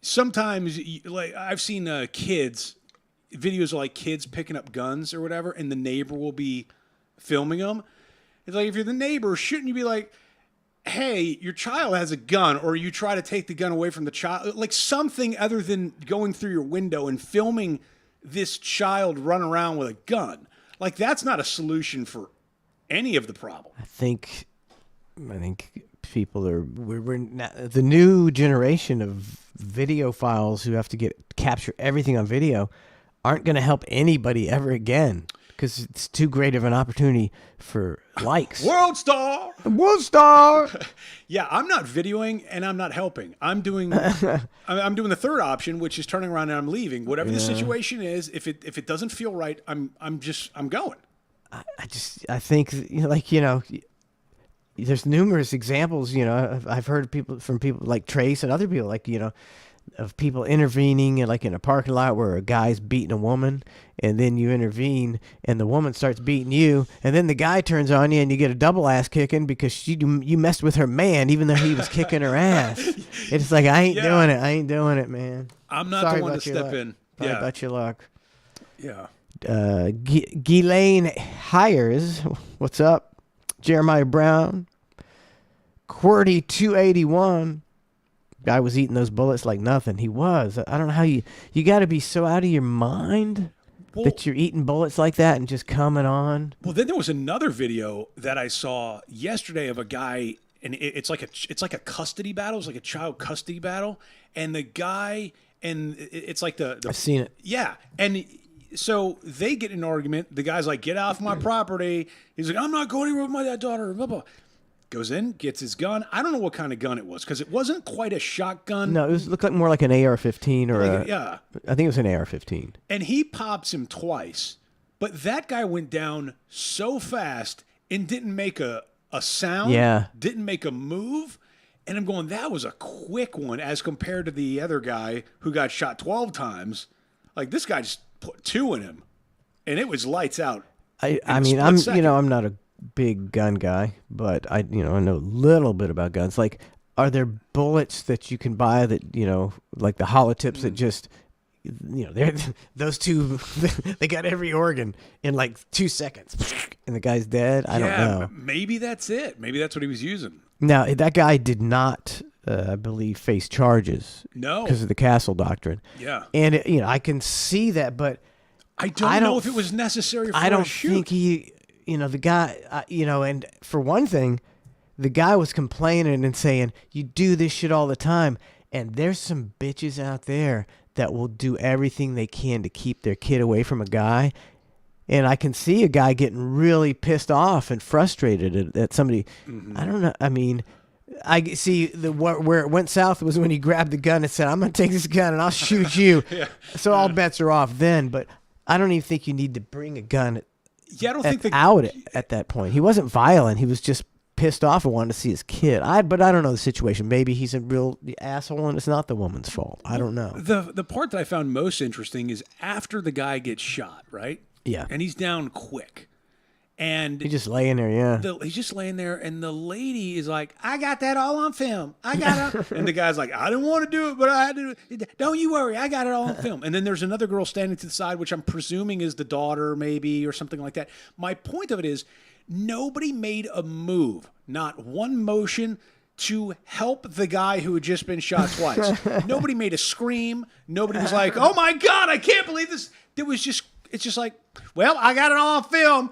sometimes, like I've seen videos of like kids picking up guns or whatever, and the neighbor will be filming them. It's like, if you're the neighbor, shouldn't you be like, hey, your child has a gun, or you try to take the gun away from the child, like something other than going through your window and filming this child run around with a gun. Like, that's not a solution for any of the problem. I think people we're not, the new generation of videophiles who have to capture everything on video aren't going to help anybody ever again. Because it's too great of an opportunity for likes. World star! Yeah, I'm not videoing and I'm not helping. I'm doing I'm doing the third option, which is turning around and I'm leaving. Whatever the situation is, if it doesn't feel right, I'm going. I think there's numerous examples. I've heard from people like Trace and other people, like of people intervening in a parking lot where a guy's beating a woman, and then you intervene and the woman starts beating you, and then the guy turns on you and you get a double ass kicking because you messed with her man even though he was kicking her ass. It's like, I ain't doing it, man. I'm not Sorry the one to about your step luck. in. Sorry Yeah. about your luck. Yeah. Ghislaine Hires, what's up? Jeremiah Brown, QWERTY 281. Guy was eating those bullets like nothing. He was. I don't know how you got to be so out of your mind that you're eating bullets like that and just coming on. Well, then there was another video that I saw yesterday of a guy, and it's like a custody battle. It's like a child custody battle, and the guy, and it's like the I've seen it. Yeah, and so they get in an argument. The guy's like, "Get off my property." He's like, "I'm not going anywhere with my daughter." Blah blah. Goes in, gets his gun. I don't know what kind of gun it was because it wasn't quite a shotgun. No, it looked like more like an AR-15 or yeah. I think it was an AR-15. And he pops him twice, but that guy went down so fast and didn't make a sound. Yeah. Didn't make a move. And I'm going, that was a quick one as compared to the other guy who got shot 12 times. Like, this guy just put 2 in him, and it was lights out. I mean, I'm not a big gun guy, but I know a little bit about guns. Like, are there bullets that you can buy that, like the holotips that just, they're those two, they got every organ in like 2 seconds and the guy's dead? I don't know. Maybe that's it. Maybe that's what he was using. Now, that guy did not, I believe, face charges. No. Because of the castle doctrine. Yeah. And, I can see that, but I don't know if it was necessary for a shoot. Think he... the guy, and for one thing, the guy was complaining and saying, you do this shit all the time. And there's some bitches out there that will do everything they can to keep their kid away from a guy. And I can see a guy getting really pissed off and frustrated at somebody. Mm-hmm. I don't know. I mean, I see where it went south was when he grabbed the gun and said, I'm going to take this gun and I'll shoot you. Yeah. So all bets are off then. But I don't even think you need to bring a gun I don't think out at that point. He wasn't violent. He was just pissed off and wanted to see his kid. But I don't know the situation. Maybe he's a real asshole and it's not the woman's fault. I don't know. The part that I found most interesting is after the guy gets shot, right? Yeah. And he's down quick. And he's just laying there, yeah. He's just laying there, and the lady is like, I got that all on film. I got it. And the guy's like, I didn't want to do it, but I had to do it. Don't you worry. I got it all on film. And then there's another girl standing to the side, which I'm presuming is the daughter maybe or something like that. My point of it is nobody made a move, not one motion to help the guy who had just been shot twice. Nobody made a scream. Nobody was like, oh, my God, I can't believe this. It's just like, well, I got it all on film.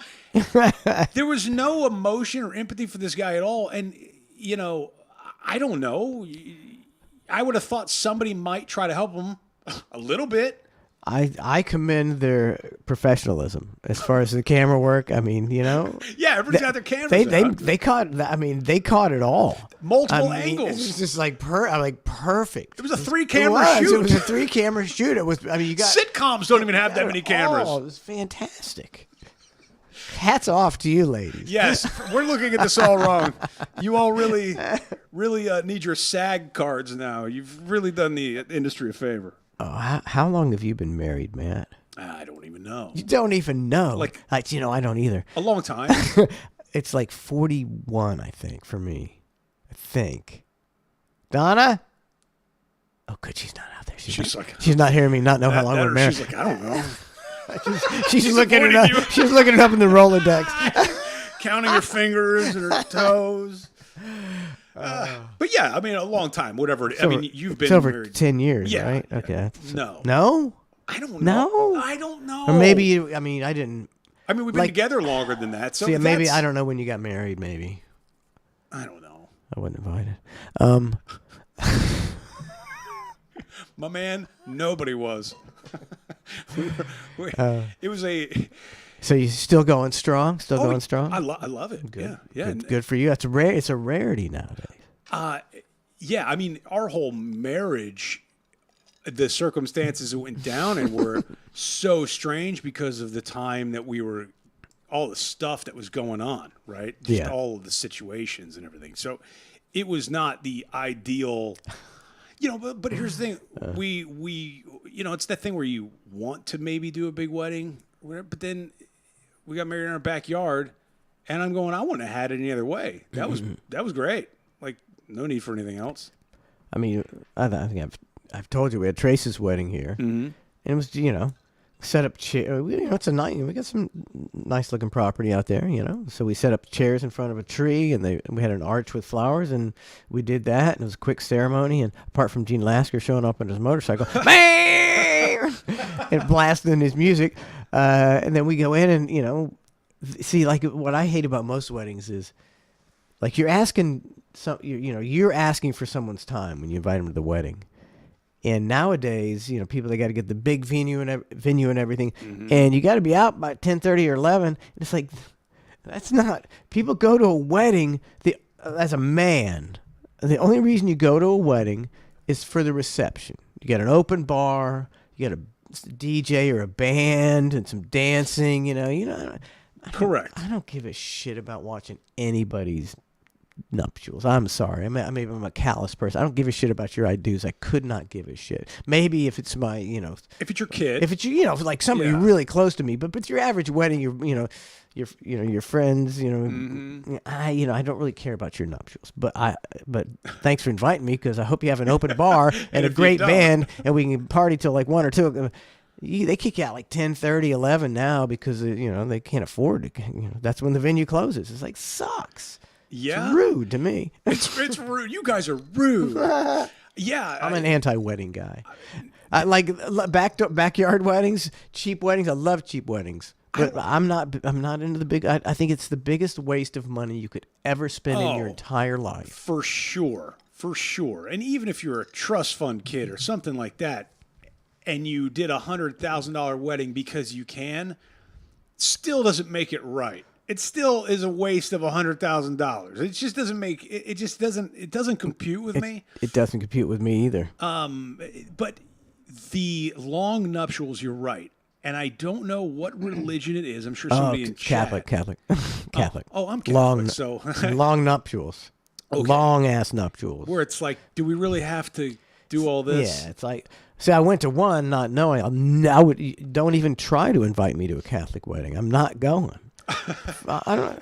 There was no emotion or empathy for this guy at all. And, I don't know. I would have thought somebody might try to help him a little bit. I commend their professionalism as far as the camera work. I mean, Yeah, everybody's got their cameras out. They caught. They caught it all. Multiple angles. It was just like perfect. It was a 3-camera shoot. It was a 3-camera shoot. It was. I mean, you got sitcoms don't even have that many cameras. Oh, it was fantastic. Hats off to you, ladies. Yes, we're looking at this all wrong. You all really need your SAG cards now. You've really done the industry a favor. Oh, how long have you been married, Matt? I don't even know. You don't even know. Like I don't either. A long time. It's like 41, I think, for me. I think. Donna? Oh, good. She's not out there. She's not hearing me not know how long we're married. She's like, I don't know. she's looking it up. She's looking it up in the Rolodex. Counting her fingers and her toes. But yeah, I mean, a long time, whatever. You've been over married 10 years, yeah, right? Okay. No. No? I don't know. No? I don't know. Or maybe, I didn't. I mean, we've been together longer than that. So maybe, I don't know when you got married, maybe. I don't know. I wasn't invited. My man, nobody was. It was a... So you're still going strong? Going strong? I love it. Good. Yeah. Good for you. That's rare. It's a rarity nowadays. Yeah. I mean, our whole marriage, the circumstances that went down and were so strange because of the time that we were, all the stuff that was going on, right? Just all of the situations and everything. So it was not the ideal. But here's the thing. We it's that thing where you want to maybe do a big wedding, whatever, but then we got married in our backyard, and I'm going, I wouldn't have had it any other way. That was great. Like, no need for anything else. I mean, I think I've told you we had Trace's wedding here, and it was set up chair. It's a night. We got some nice looking property out there, So we set up chairs in front of a tree, and we had an arch with flowers, and we did that. And it was a quick ceremony. And apart from Gene Lasker showing up on his motorcycle, bang, and blasting his music, and then we go in and see, like, what I hate about most weddings is, like, you're asking for someone's time when you invite them to the wedding. And nowadays, people, they got to get the big venue and everything, and you got to be out by 10:30 or 11. It's like, that's not. People go to a wedding as a man. The only reason you go to a wedding is for the reception. You got an open bar, you got a DJ or a band, and some dancing. Correct. I don't give a shit about watching anybody's nuptials. I'm sorry. Maybe I'm a callous person. I don't give a shit about your I-dos. I could not give a shit. Maybe if it's my, if it's your kid, if it's like somebody really close to me. But your average wedding, your friends, I don't really care about your nuptials. But thanks for inviting me, because I hope you have an open bar and a great band, and we can party till like 1 or 2. They kick you out like 10:30, 11 now, because they can't afford to. That's when the venue closes. It's like, sucks. Yeah, it's rude to me. It's rude. You guys are rude. Yeah, I'm an anti-wedding guy. I like backyard weddings, cheap weddings. I love cheap weddings, but I'm not into the big. I think it's the biggest waste of money you could ever spend in your entire life. For sure. And even if you're a trust fund kid or something like that, and you did $100,000 wedding because you can, still doesn't make it right. It still is a waste of $100,000. It just doesn't make it. It just doesn't. It doesn't compute with me. It doesn't compute with me either. But the long nuptials, you're right, and I don't know what religion it is. I'm sure somebody in Catholic. Catholic. Oh, I'm Catholic. Long nuptials, long ass nuptials. Where it's like, do we really have to do all this? Yeah, it's like. See, I went to one not knowing. Don't even try to invite me to a Catholic wedding. I'm not going. I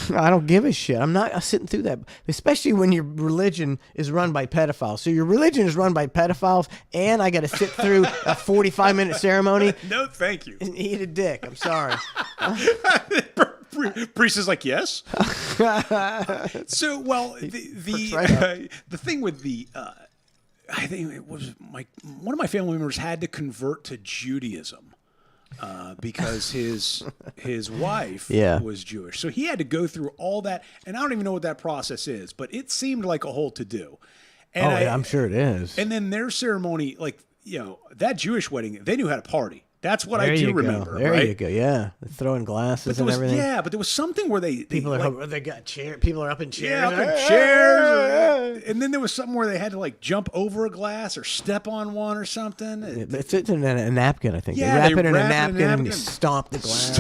don't give a shit. I'm not sitting through that, especially when your religion is run by pedophiles. So your religion is run by pedophiles, and I got to sit through a 45-minute ceremony. No, thank you. And eat a dick. I'm sorry. Priest is like, yes. So, well, the thing with the. I think it was one of my family members had to convert to Judaism. Because his wife was Jewish. So he had to go through all that, and I don't even know what that process is, but it seemed like a whole to-do. And I'm sure it is. And then their ceremony, that Jewish wedding, they knew how to party. That's what I do remember. There you go. Yeah, throwing glasses and everything. Yeah, but there was something where people got chairs. People are up in chairs. Yeah, up in chairs. And then there was something where they had to jump over a glass or step on one or something. It's in a napkin, I think. Yeah, they wrap it in a napkin and you stomp the glass.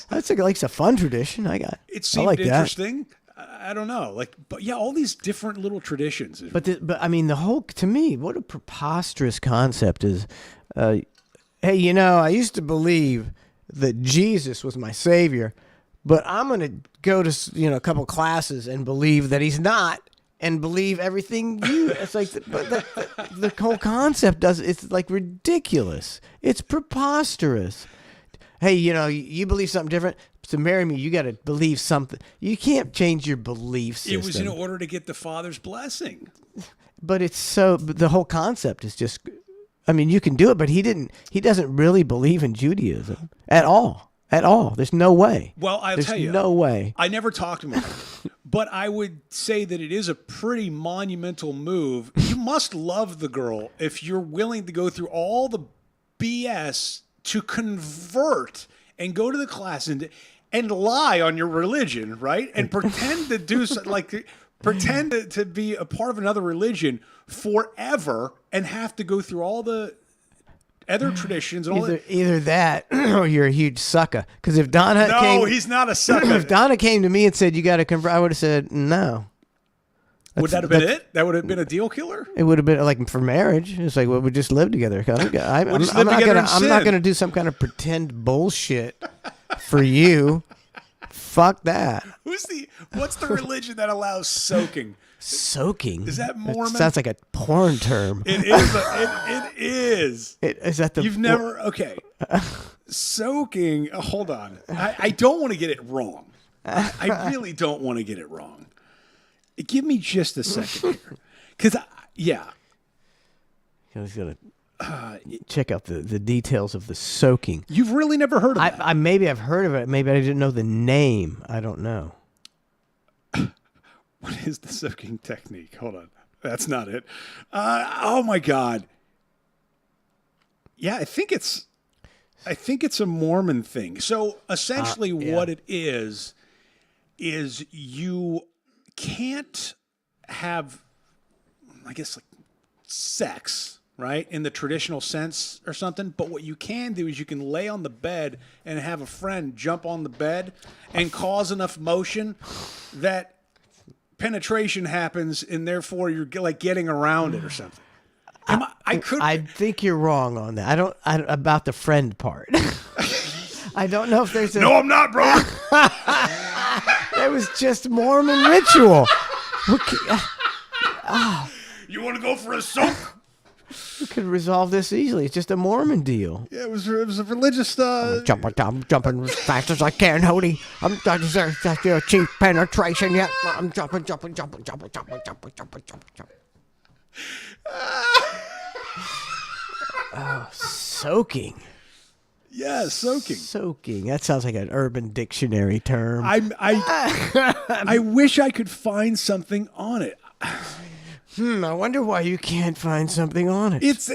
That's like a fun tradition. It seemed like interesting. I don't know, but yeah, all these different little traditions. But I mean, to me, what a preposterous concept is. Hey, I used to believe that Jesus was my savior, but I'm going to go to, a couple classes and believe that he's not, and believe everything it's like, the whole concept it's like ridiculous. It's preposterous. Hey, you believe something different. To marry me, you got to believe something. You can't change your belief system. It was in order to get the Father's blessing. But the whole concept is just, I mean, you can do it, but he doesn't really believe in Judaism at all. There's no way. Well, I'll tell you. There's no way. I never talked to him about it, but I would say that it is a pretty monumental move. You must love the girl if you're willing to go through all the BS to convert and go to the class and lie on your religion, right? And pretend to do pretend to be a part of another religion forever and have to go through all the other traditions and all that. Either that or you're a huge sucker. Because if Donna he's not a sucker. If Donna came to me and said, you got to convert, I would have said, no. Would that have been it? That would have been a deal killer? It would have been like for marriage. It's like, well, we just live together. I'm not gonna do some kind of pretend bullshit for you. Fuck that. What's the religion that allows soaking? Soaking? Is that Mormon? It sounds like a porn term. It is. It is. Is that the? You've never okay. Soaking. Hold on. I don't want to get it wrong. I really don't want to get it wrong. Give me just a second here, because yeah. I was gonna check out the details of the soaking. You've really never heard of that? Maybe I've heard of it. Maybe I didn't know the name. I don't know. What is the soaking technique? Hold on. That's not it. Oh my God. Yeah, I think it's a Mormon thing. So essentially what it is you can't have, I guess, like sex, right? In the traditional sense or something. But what you can do is you can lay on the bed and have a friend jump on the bed and cause enough motion that penetration happens, and therefore you're like getting around it or something. I think you're wrong on that. I don't about the friend part. I don't know if there's a. No, I'm not, bro. It was just Mormon ritual. You want to go for a soak? We could resolve this easily. It's just a Mormon deal. Yeah, it was a religious. I'm jumping as fast as I can, Hody. I'm just your cheap penetration yet. I'm jumping. Oh, soaking. Yeah, soaking. Soaking. That sounds like an Urban Dictionary term. I wish I could find something on it. I wonder why you can't find something on it. It's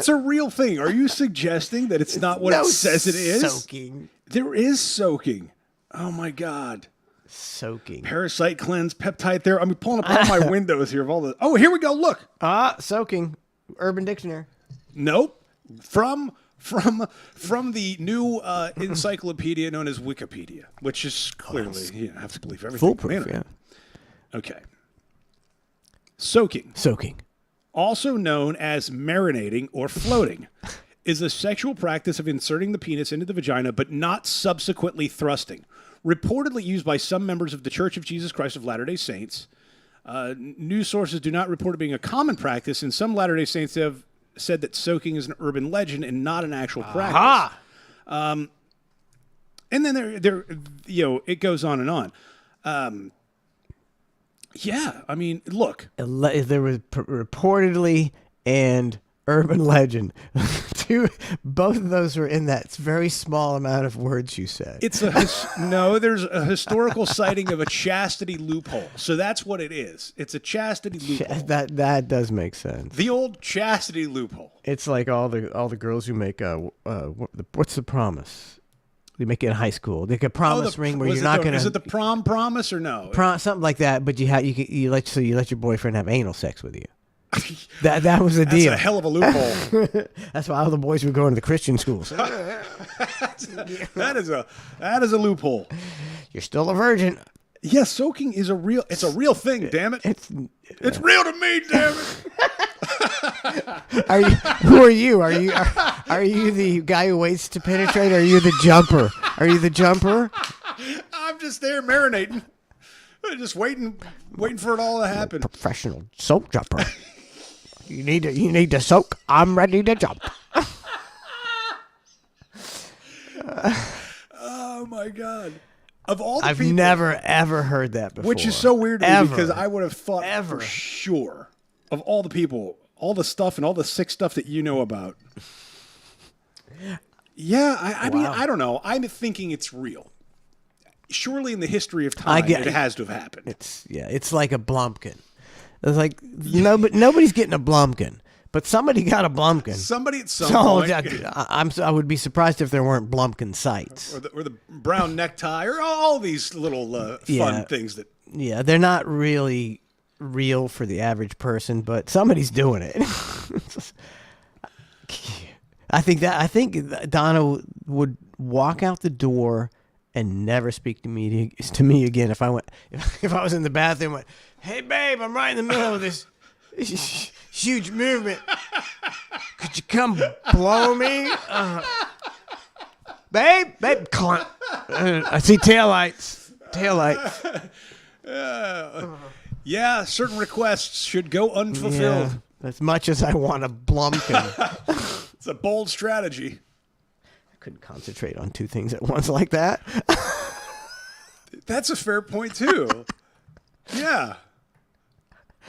a real thing. Are you suggesting that it's not what it says it is? Soaking. There is soaking. Oh my God. Soaking. Parasite cleanse, peptide therapy. I'm pulling up all my windows here of all the. Oh, here we go. Look. Soaking. Urban Dictionary. Nope. From the new encyclopedia known as Wikipedia, which is clearly you have to believe everything. Foolproof. Yeah. Okay. Soaking, also known as marinating or floating, is a sexual practice of inserting the penis into the vagina but not subsequently thrusting. Reportedly used by some members of the Church of Jesus Christ of Latter-day Saints. News sources do not report it being a common practice, and some Latter-day Saints have said that soaking is an urban legend and not an actual practice. And then there, it goes on and on. Yeah, I mean, look. There was reportedly and urban legend. Both of those were in that very small amount of words you said. There's a historical sighting of a chastity loophole. So that's what it is. It's a chastity loophole. That does make sense. The old chastity loophole. It's like all the girls who make what's the promise? They make it in high school. They get a promise ring where you're not going to. Is it the prom promise or no? Something like that. But you let your boyfriend have anal sex with you. That was the deal. That's a hell of a loophole. That's why all the boys were going to the Christian schools. That is a loophole. You're still a virgin. Yes, soaking is a real thing. Damn it! It's real to me. Damn it! Who are you? Are you the guy who waits to penetrate? Or are you the jumper? Are you the jumper? I'm just there marinating, just waiting for it all to happen. Professional soak jumper. You need to soak. I'm ready to jump. Oh my God. Of all the I've people, never ever heard that before. Which is so weird to me because I would have thought for sure of all the people, all the stuff and all the sick stuff that you know about. Yeah, I mean, I don't know. I'm thinking it's real. Surely in the history of time, it has to have happened. It's like a Blumpkin. It's like nobody's getting a Blumpkin. But somebody got a Blumpkin. Somebody at some point. I would be surprised if there weren't Blumpkin sites. Or the brown necktie, or all these little fun things that. Yeah, they're not really real for the average person, but somebody's doing it. I think Donna would walk out the door and never speak to me again. If I was in the bathroom, went, hey babe, I'm right in the middle of this huge movement. Could you come blow me? Babe, clunk. I see taillights. Yeah, certain requests should go unfulfilled. Yeah, as much as I want a Blumpkin. It's a bold strategy. I couldn't concentrate on two things at once like that. That's a fair point, too. Yeah.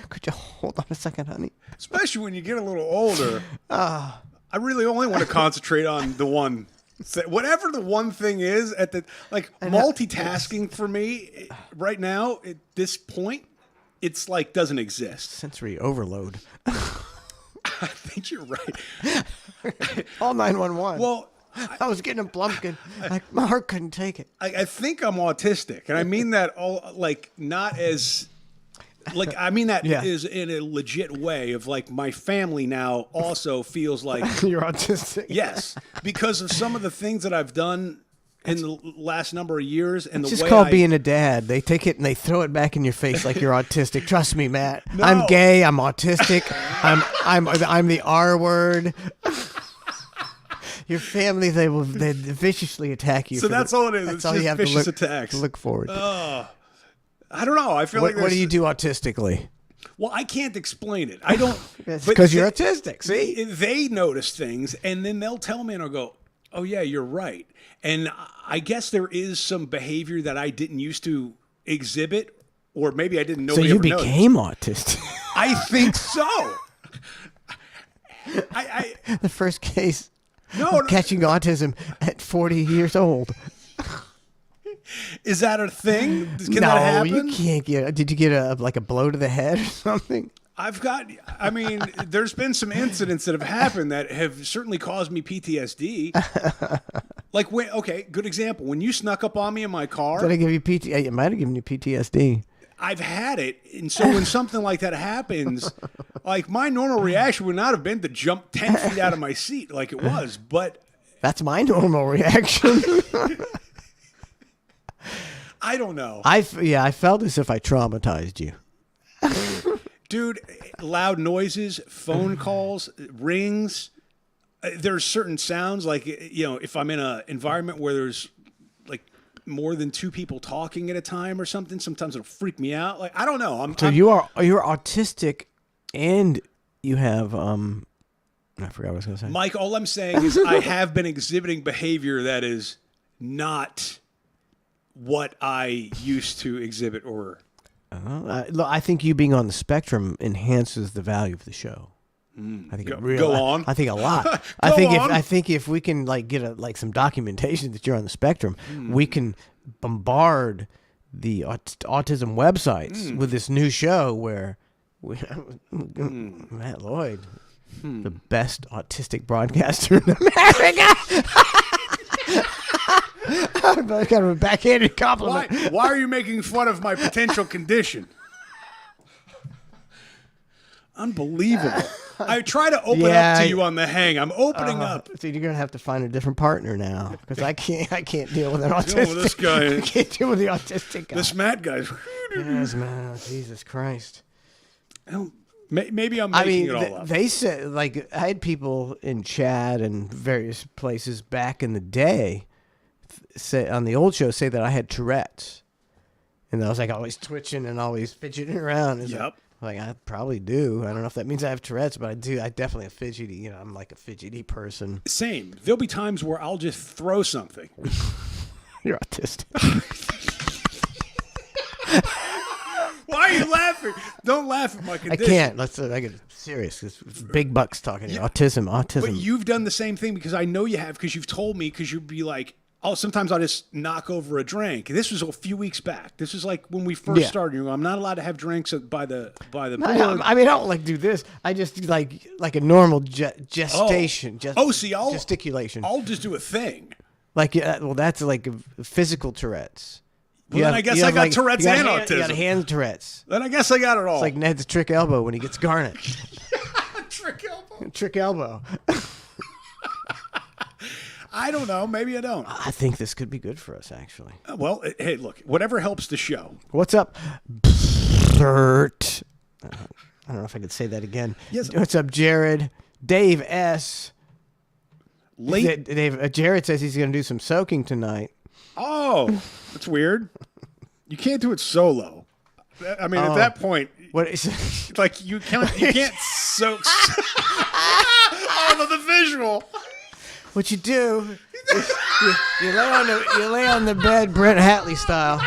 Could you hold on a second, honey? Especially when you get a little older. I really only want to concentrate on the one. Whatever the one thing is multitasking for me right now at this point, it's like doesn't exist. Sensory overload. I think you're right. All 911. Well, I was getting a Blumpkin. Like my heart couldn't take it. I think I'm autistic, and I mean that not as. I mean that is in a legit way of my family now also feels like you're autistic. Yes, because of some of the things that I've done in the last number of years, and it's the just way called being a dad. They take it and they throw it back in your face like you're autistic. Trust me, Matt. No. I'm gay. I'm autistic. I'm the R word. Your family, they viciously attack you. So that's all it is. That's it's all just you have vicious to attacks. Look forward to. I don't know. I feel like what do you do autistically? Well, I can't explain it. I don't. Because you're autistic. See, they notice things, and then they'll tell me, and I'll go, "Oh yeah, you're right." And I guess there is some behavior that I didn't used to exhibit, or maybe I didn't know. So you became autistic. I think so. The first case of catching autism at 40 years old. Is that a thing? Can that happen? You can't get. Did you get a blow to the head or something? There's been some incidents that have happened that have certainly caused me PTSD. Good example. When you snuck up on me in my car. Did I give you PTSD? It might have given you PTSD. I've had it. And so when something like that happens, my normal reaction would not have been to jump 10 feet out of my seat like it was, but. That's my normal reaction. I don't know. I felt as if I traumatized you. Dude, loud noises, phone calls, rings. There's certain sounds if I'm in an environment where there's more than two people talking at a time or something, sometimes it'll freak me out. I don't know. You're autistic and you have I forgot what I was going to say. Mike, all I'm saying is I have been exhibiting behavior that is not what I used to exhibit or. I think you being on the spectrum enhances the value of the show. I think go on. I think a lot. I think if we can get some documentation that you're on the spectrum, we can bombard the autism websites with this new show where Matt Lloyd, the best autistic broadcaster in America. Kind of a backhanded compliment. Why are you making fun of my potential condition? Unbelievable. I try to open up to you on the hang. I'm opening up. So you're gonna have to find a different partner now because I can't deal with an autistic. This guy. I can't deal with the autistic guy. This Matt guy. Yes, man. Jesus Christ. Maybe I'm making it all up. They said I had people in chat and various places back in the day say on the old show say that I had Tourette's, and I was always twitching and always fidgeting around. Yep. I probably do. I don't know if that means I have Tourette's, but I do. I definitely have fidgety. I'm like a fidgety person. Same. There'll be times where I'll just throw something. You're autistic. Why are you laughing? Don't laugh at my condition. I can't. I get serious. It's big bucks talking. Yeah. Autism. But you've done the same thing because I know you have because you've told me because you'd be like, sometimes I'll just knock over a drink. This was a few weeks back. This was when we first started. I'm not allowed to have drinks by the board. I don't do this. I just like a normal gestation. Gesticulation. I'll just do a thing. That's like a physical Tourette's. Well, I guess I got Tourette's and autism. You got hand Tourette's. Then I guess I got it all. It's like Ned's trick elbow when he gets garnet. Trick elbow. Trick elbow. I don't know. Maybe I don't. I think this could be good for us, actually. Well, hey, look, whatever helps the show. What's up, Bert? I don't know if I could say that again. Yes. What's up, Jared? Dave S. Jared says he's going to do some soaking tonight. Oh, that's weird. You can't do it solo. I mean, at that point, what is like you can't soak. Oh, the visual. What you do? You lay on the bed, Brent Hatley style,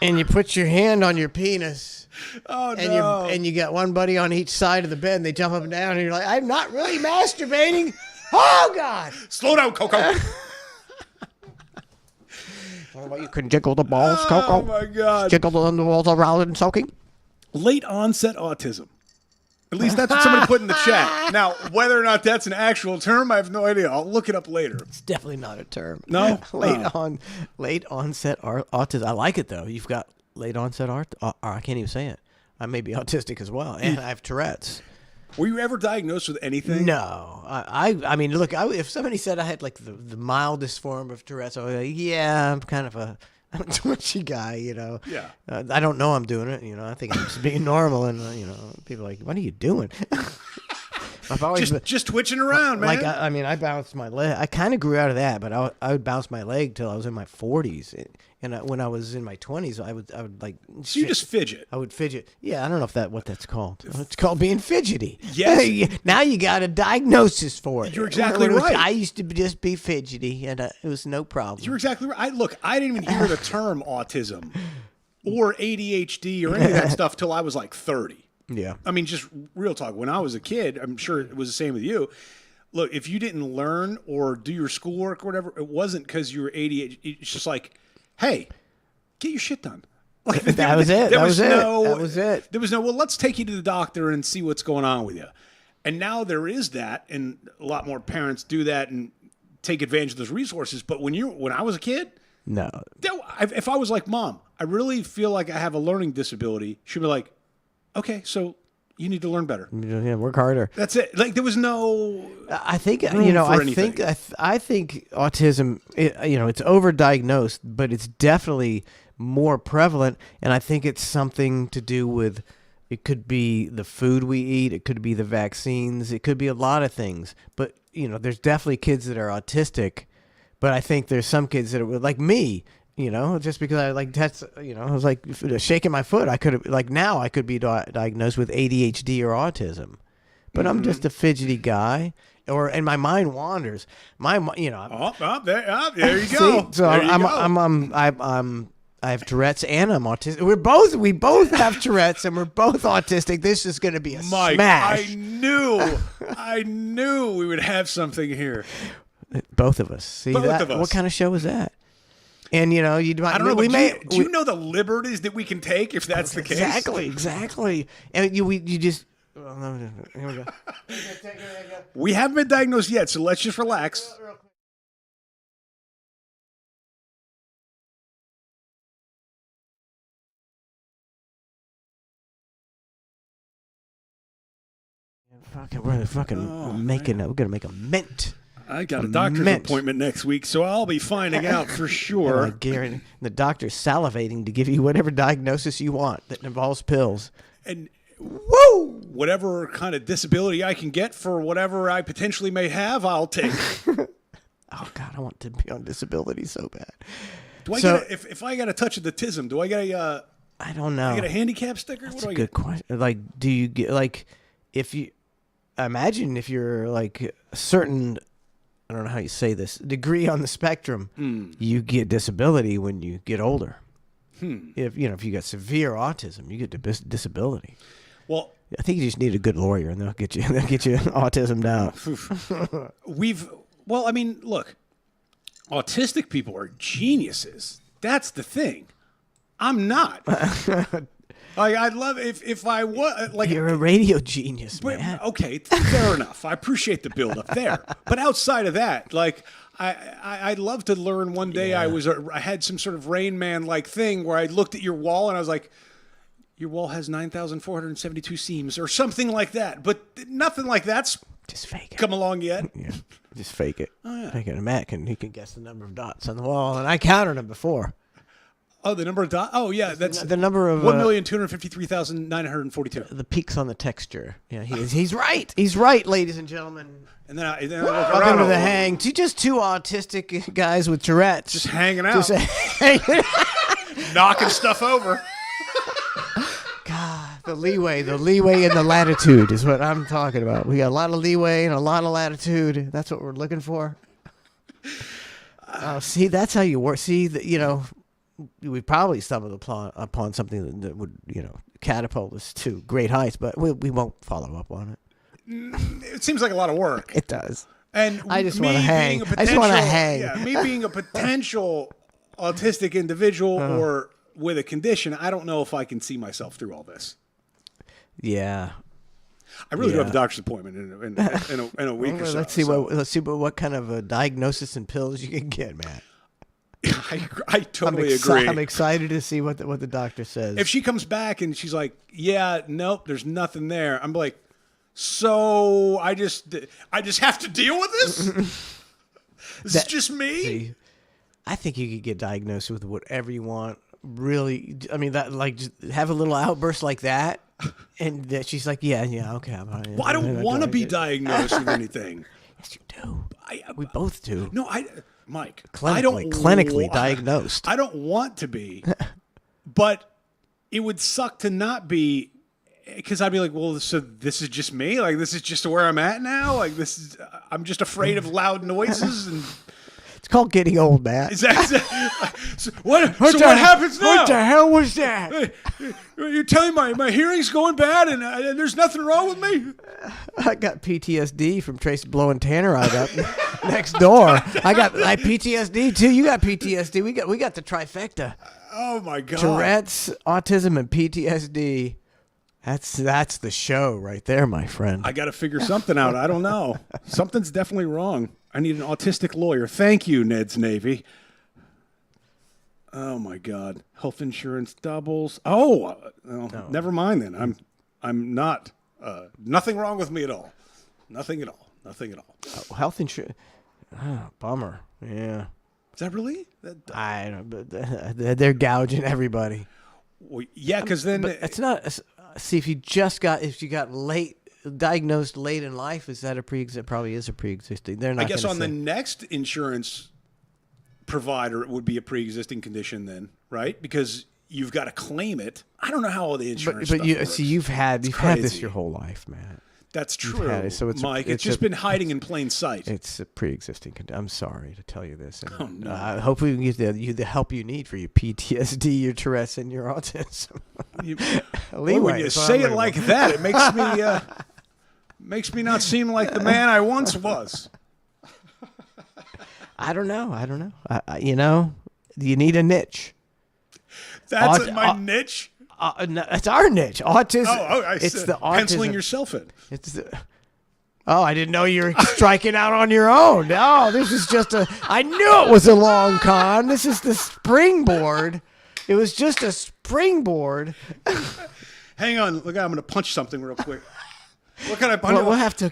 and you put your hand on your penis. Oh and no! You got one buddy on each side of the bed, and they jump up and down, and you're like, I'm not really masturbating. Oh God! Slow down, Coco. You can jiggle the balls, Coco. Oh my God! Jiggle the balls around and soaking. Late onset autism. At least that's what somebody put in the chat. Now, whether or not that's an actual term, I have no idea. I'll look it up later. It's definitely not a term. No? Late onset autism. I like it though. You've got late onset I can't even say it. I may be autistic as well, and I have Tourette's. Were you ever diagnosed with anything? No. I mean, look, if somebody said I had like the mildest form of Tourette's, I would be like, yeah, I'm kind of a twitchy guy, you know. Yeah. I don't know I'm doing it, you know. I think I'm just being normal, and you know, people are like, what are you doing? I've always just twitching around, man. Like I mean, I bounced my leg. I kind of grew out of that, but I would bounce my leg till I was in my 40s, and when I was in my 20s, I would like. So you just fidget. I would fidget. Yeah, I don't know what that's called. It's called being fidgety. Yes. Now you got a diagnosis for it. You're exactly right. I used to just be fidgety, and it was no problem. You're exactly right. I didn't even hear the term autism or ADHD or any of that stuff till I was like 30. Yeah. I mean, just real talk. When I was a kid, I'm sure it was the same with you. Look, if you didn't learn or do your schoolwork or whatever, it wasn't because you were ADHD. It's just like, hey, get your shit done. Like, that was it. That was it. There was no, well, let's take you to the doctor and see what's going on with you. And now there is that, and a lot more parents do that and take advantage of those resources. But when I was a kid, no. If I was like, Mom, I really feel like I have a learning disability, she'd be like, okay, so you need to learn better. Yeah, work harder. That's it. Like there was no. I think I think autism. It's overdiagnosed, but it's definitely more prevalent, and I think it's something to do with. It could be the food we eat. It could be the vaccines. It could be a lot of things. But there's definitely kids that are autistic, but I think there's some kids that are like me. Just because I I was like shaking my foot. I could have now I could be diagnosed with ADHD or autism, but I'm just a fidgety guy, and my mind wanders. There you go. See? So I have Tourette's and I'm autistic. We both have Tourette's and we're both autistic. This is going to be a smash. I knew we would have something here. Both of us. See both that? Of us. What kind of show is that? And I don't know. Do you know the liberties that we can take if that's the case? Exactly. And you just. Here we go. We haven't been diagnosed yet, so let's just relax. We're gonna make a mint. I got a doctor's appointment next week, so I'll be finding out for sure. I guarantee the doctor's salivating to give you whatever diagnosis you want that involves pills. And whatever kind of disability I can get for whatever I potentially may have, I'll take. Oh God, I want to be on disability so bad. Do I get if I got a touch of the autism? Do I get a? I don't know. I get a handicap sticker. That's a good question. Like, do you get if you imagine if you're like a certain. I don't know how you say this, degree on the spectrum, you get disability when you get older. If you got severe autism, you get disability. Well, I think you just need a good lawyer, and they'll get you autism down. I mean, look, autistic people are geniuses. That's the thing. I'm not. I'd love if I was like you're a radio genius, man. Okay, fair enough. I appreciate the build up there, but outside of that, like I'd love to learn one day. Yeah. I had some sort of Rain Man like thing where I looked at your wall and I was like, your wall has 9,472 seams or something like that, but nothing like that's Just fake it. come along yet? Yeah, just fake it. Oh, yeah. Fake it. And Matt he can guess the number of dots on the wall, and I counted them before. Oh, the number of dots? Oh, yeah. That's The number of 1,253,942. the peaks on the texture. Yeah, he's right. He's right, ladies and gentlemen. And then I look Welcome around. to the hang. Just two autistic guys with Tourette's. Just hanging out. Just hanging. Knocking stuff over. God, the leeway and the latitude is what I'm talking about. We got a lot of leeway and a lot of latitude. That's what we're looking for. See, that's how you work. See, we probably stumbled upon something that would, catapult us to great heights, but we won't follow up on it. It seems like a lot of work. It does. And I just want to hang. I just want to hang. Yeah, me being a potential autistic individual or with a condition, I don't know if I can see myself through all this. Yeah. I really do have a doctor's appointment in a week or so. Let's see what kind of a diagnosis and pills you can get, Matt. I totally agree. I'm excited to see what the doctor says. If she comes back and she's like, "Yeah, nope, there's nothing there," I'm like, "So I just have to deal with this? This is just me." See, I think you could get diagnosed with whatever you want. Really, I mean, that just have a little outburst like that, and that she's like, "Yeah, okay." Well, I don't want to be diagnosed with anything. Yes, you do. We both do. No, Mike, clinically diagnosed. I don't want to be, but it would suck to not be, because I'd be like, well, so this is just me? Like, this is just where I'm at now? Like, I'm just afraid of loud noises? And it's called getting old, Matt. So what happens now? What the hell was that? You're telling me my hearing's going bad and there's nothing wrong with me? I got PTSD from Tracy blowing tannerite up next door. I PTSD too. You got PTSD. We got the trifecta. Oh my God. Tourette's, autism, and PTSD. That's the show right there, my friend. I got to figure something out. I don't know. Something's definitely wrong. I need an autistic lawyer. Thank you, Ned's Navy. Oh my God. Health insurance doubles. Never mind then. I'm not. Nothing wrong with me at all. Nothing at all. Health insurance. Bummer. Yeah. Is that really? I don't. But they're gouging everybody. Well, yeah, because then it's not. See, if you got diagnosed late in life, is that probably is a pre-existing? They're not. I guess on the next insurance provider, it would be a pre-existing condition then, right? Because you've got to claim it. I don't know how all the insurance. But works. You've had this your whole life, man. That's true, Mike. It's just been hiding in plain sight. It's a pre-existing condition. I'm sorry to tell you this. And, oh no! Hopefully, we can get the help you need for your PTSD, your Tourette's, and your autism. When you say it like that, it makes me not seem like the man I once was. I don't know. You need a niche. That's my niche. No, it's our niche. Autism. It's the autism. Penciling yourself in. I didn't know you were striking out on your own. No, this is just I knew it was a long con. This is the springboard. It was just a springboard. Hang on. Look, I'm going to punch something real quick. What can I punch?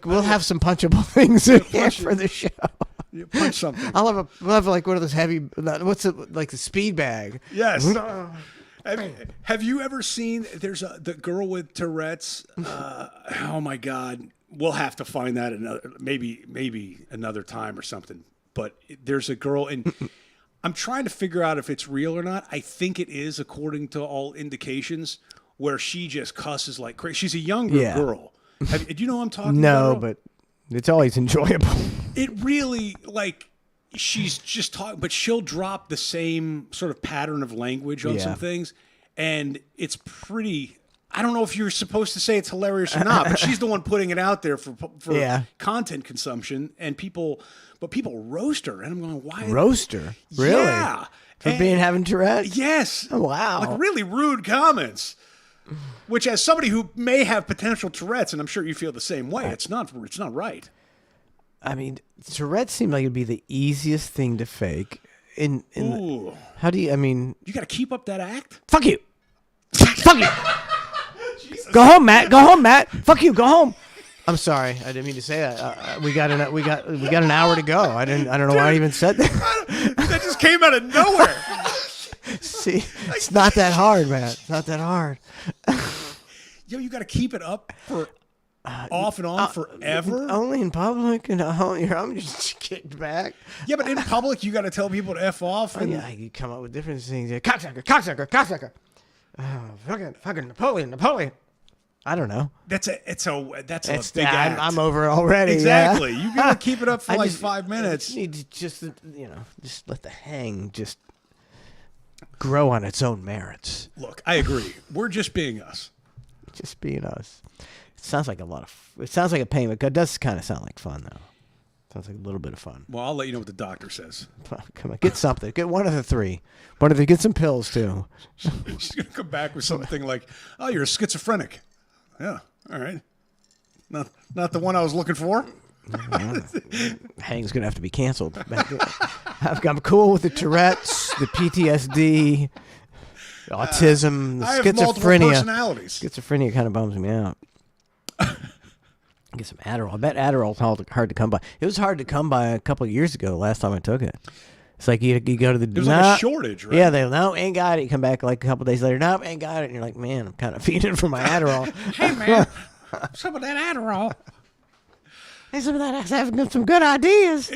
We'll have some punchable things in here for the show. You punch something. We'll have like one of those heavy. What's it like? The speed bag. Yes. Have you ever seen? There's the girl with Tourette's. Oh my God! We'll have to find that maybe another time or something. But there's a girl, and I'm trying to figure out if it's real or not. I think it is, according to all indications, where she just cusses like crazy. She's a younger girl. Do you know what I'm talking about? No, but it's always enjoyable. It really she's just talking, but she'll drop the same sort of pattern of language on some things, and it's pretty. I don't know if you're supposed to say it's hilarious or not, but she's the one putting it out there for content consumption, and people roast her, and I'm going, why roast her? Really? Yeah, for having Tourette? Yes. Oh, wow. Like really rude comments. Which, as somebody who may have potential Tourette's, and I'm sure you feel the same way, it's not right. I mean, Tourette seemed like it'd be the easiest thing to fake. How do you? I mean, you got to keep up that act. Fuck you. Fuck you. Jesus. Go home, Matt. Fuck you. Go home. I'm sorry, I didn't mean to say that. We got an hour to go. I don't know why I even said that. That just came out of nowhere. See, it's not that hard, man. It's not that hard. Yo, you got to keep it up for off and on forever. Only in public, and I'm just kicked back. Yeah, but in public, you got to tell people to F off. And... yeah, you come up with different things. Cocksucker. Fucking Napoleon. I don't know. That's a big act. I'm over it already. Exactly. Yeah. You got to keep it up for like 5 minutes. I need to just let the hang just grow on its own merits. Look, I agree. We're just being us. Just being us. It sounds like it sounds like a pain, but it does kind of sound like fun, though. Sounds like a little bit of fun. Well, I'll let you know what the doctor says. Come on, get something. Get one of the three. Get some pills, too. She's going to come back with something like, oh, you're a schizophrenic. Yeah, all right. Not the one I was looking for. Hang's going to have to be canceled. I'm cool with the Tourette's, the PTSD, autism, the I have schizophrenia. multiple personalities. Schizophrenia kind of bums me out. Get some Adderall. I bet Adderall's hard to come by. It was hard to come by a couple of years ago. Last time I took it, it's like you go to the. There's like a shortage, right? Yeah, ain't got it. You come back like a couple of days later. Nope, ain't got it. And you're like, man, I'm kind of feeding for my Adderall. Hey man, some of that Adderall. Hey, some of that. I was having some good ideas.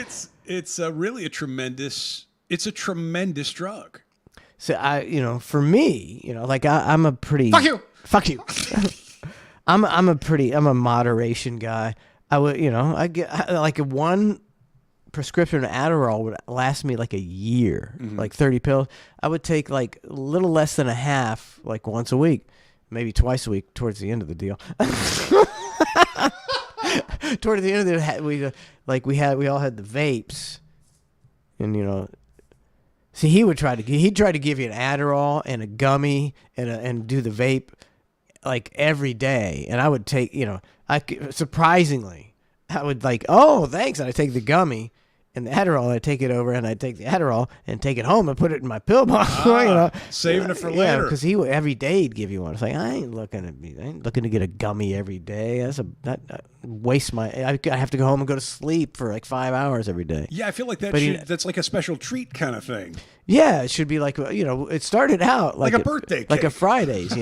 It's really a tremendous. It's a tremendous drug. So for me, like I'm a pretty. Fuck you. I'm a moderation guy. I would, I get like one prescription of Adderall would last me like a year, like 30 pills. I would take like a little less than a half, like once a week, maybe twice a week towards the end of the deal. Toward the end of the, we all had the vapes, and see, he'd try to give you an Adderall and a gummy and do the vape like every day, and I would take, surprisingly, I would like, oh, thanks, and I take the gummy and the Adderall, and I take it over, and I take the Adderall and take it home and put it in my pill box, saving it for yeah, later. because every day he'd give you one. It's like I ain't looking to get a gummy every day. Waste my. I have to go home and go to sleep for like 5 hours every day. Yeah, I feel like that's like a special treat kind of thing. Yeah, it should be like it started out like a birthday cake. like a Fridays.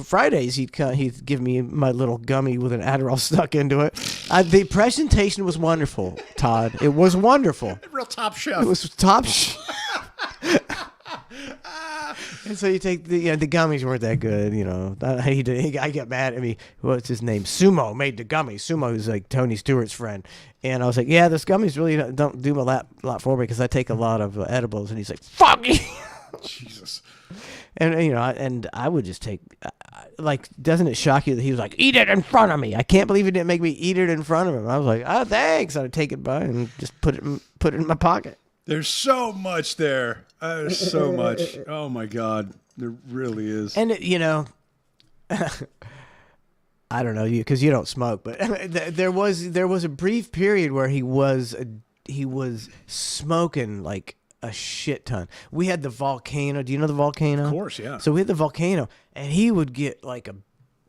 Fridays he'd give me my little gummy with an Adderall stuck into it. The presentation was wonderful, Todd. It was wonderful. Real top shelf. It was top shelf. And so you take the gummies weren't that good, I got mad at me. What's his name? Sumo made the gummies. Sumo, who's like Tony Stewart's friend, and I was like, yeah, this gummies really don't do a lot for me because I take a lot of edibles. And he's like, fuck you. Jesus. And and I would just take, doesn't it shock you that he was like, eat it in front of me? I can't believe he didn't make me eat it in front of him. I was like, oh, thanks. I'd take it by and just put it in my pocket. There's so much there. There's so much. Oh my God, there really is. And I don't know you because you don't smoke, but there was a brief period where he was smoking like a shit ton. We had the Volcano. Do you know the Volcano? Of course, yeah. So we had the Volcano, and he would get like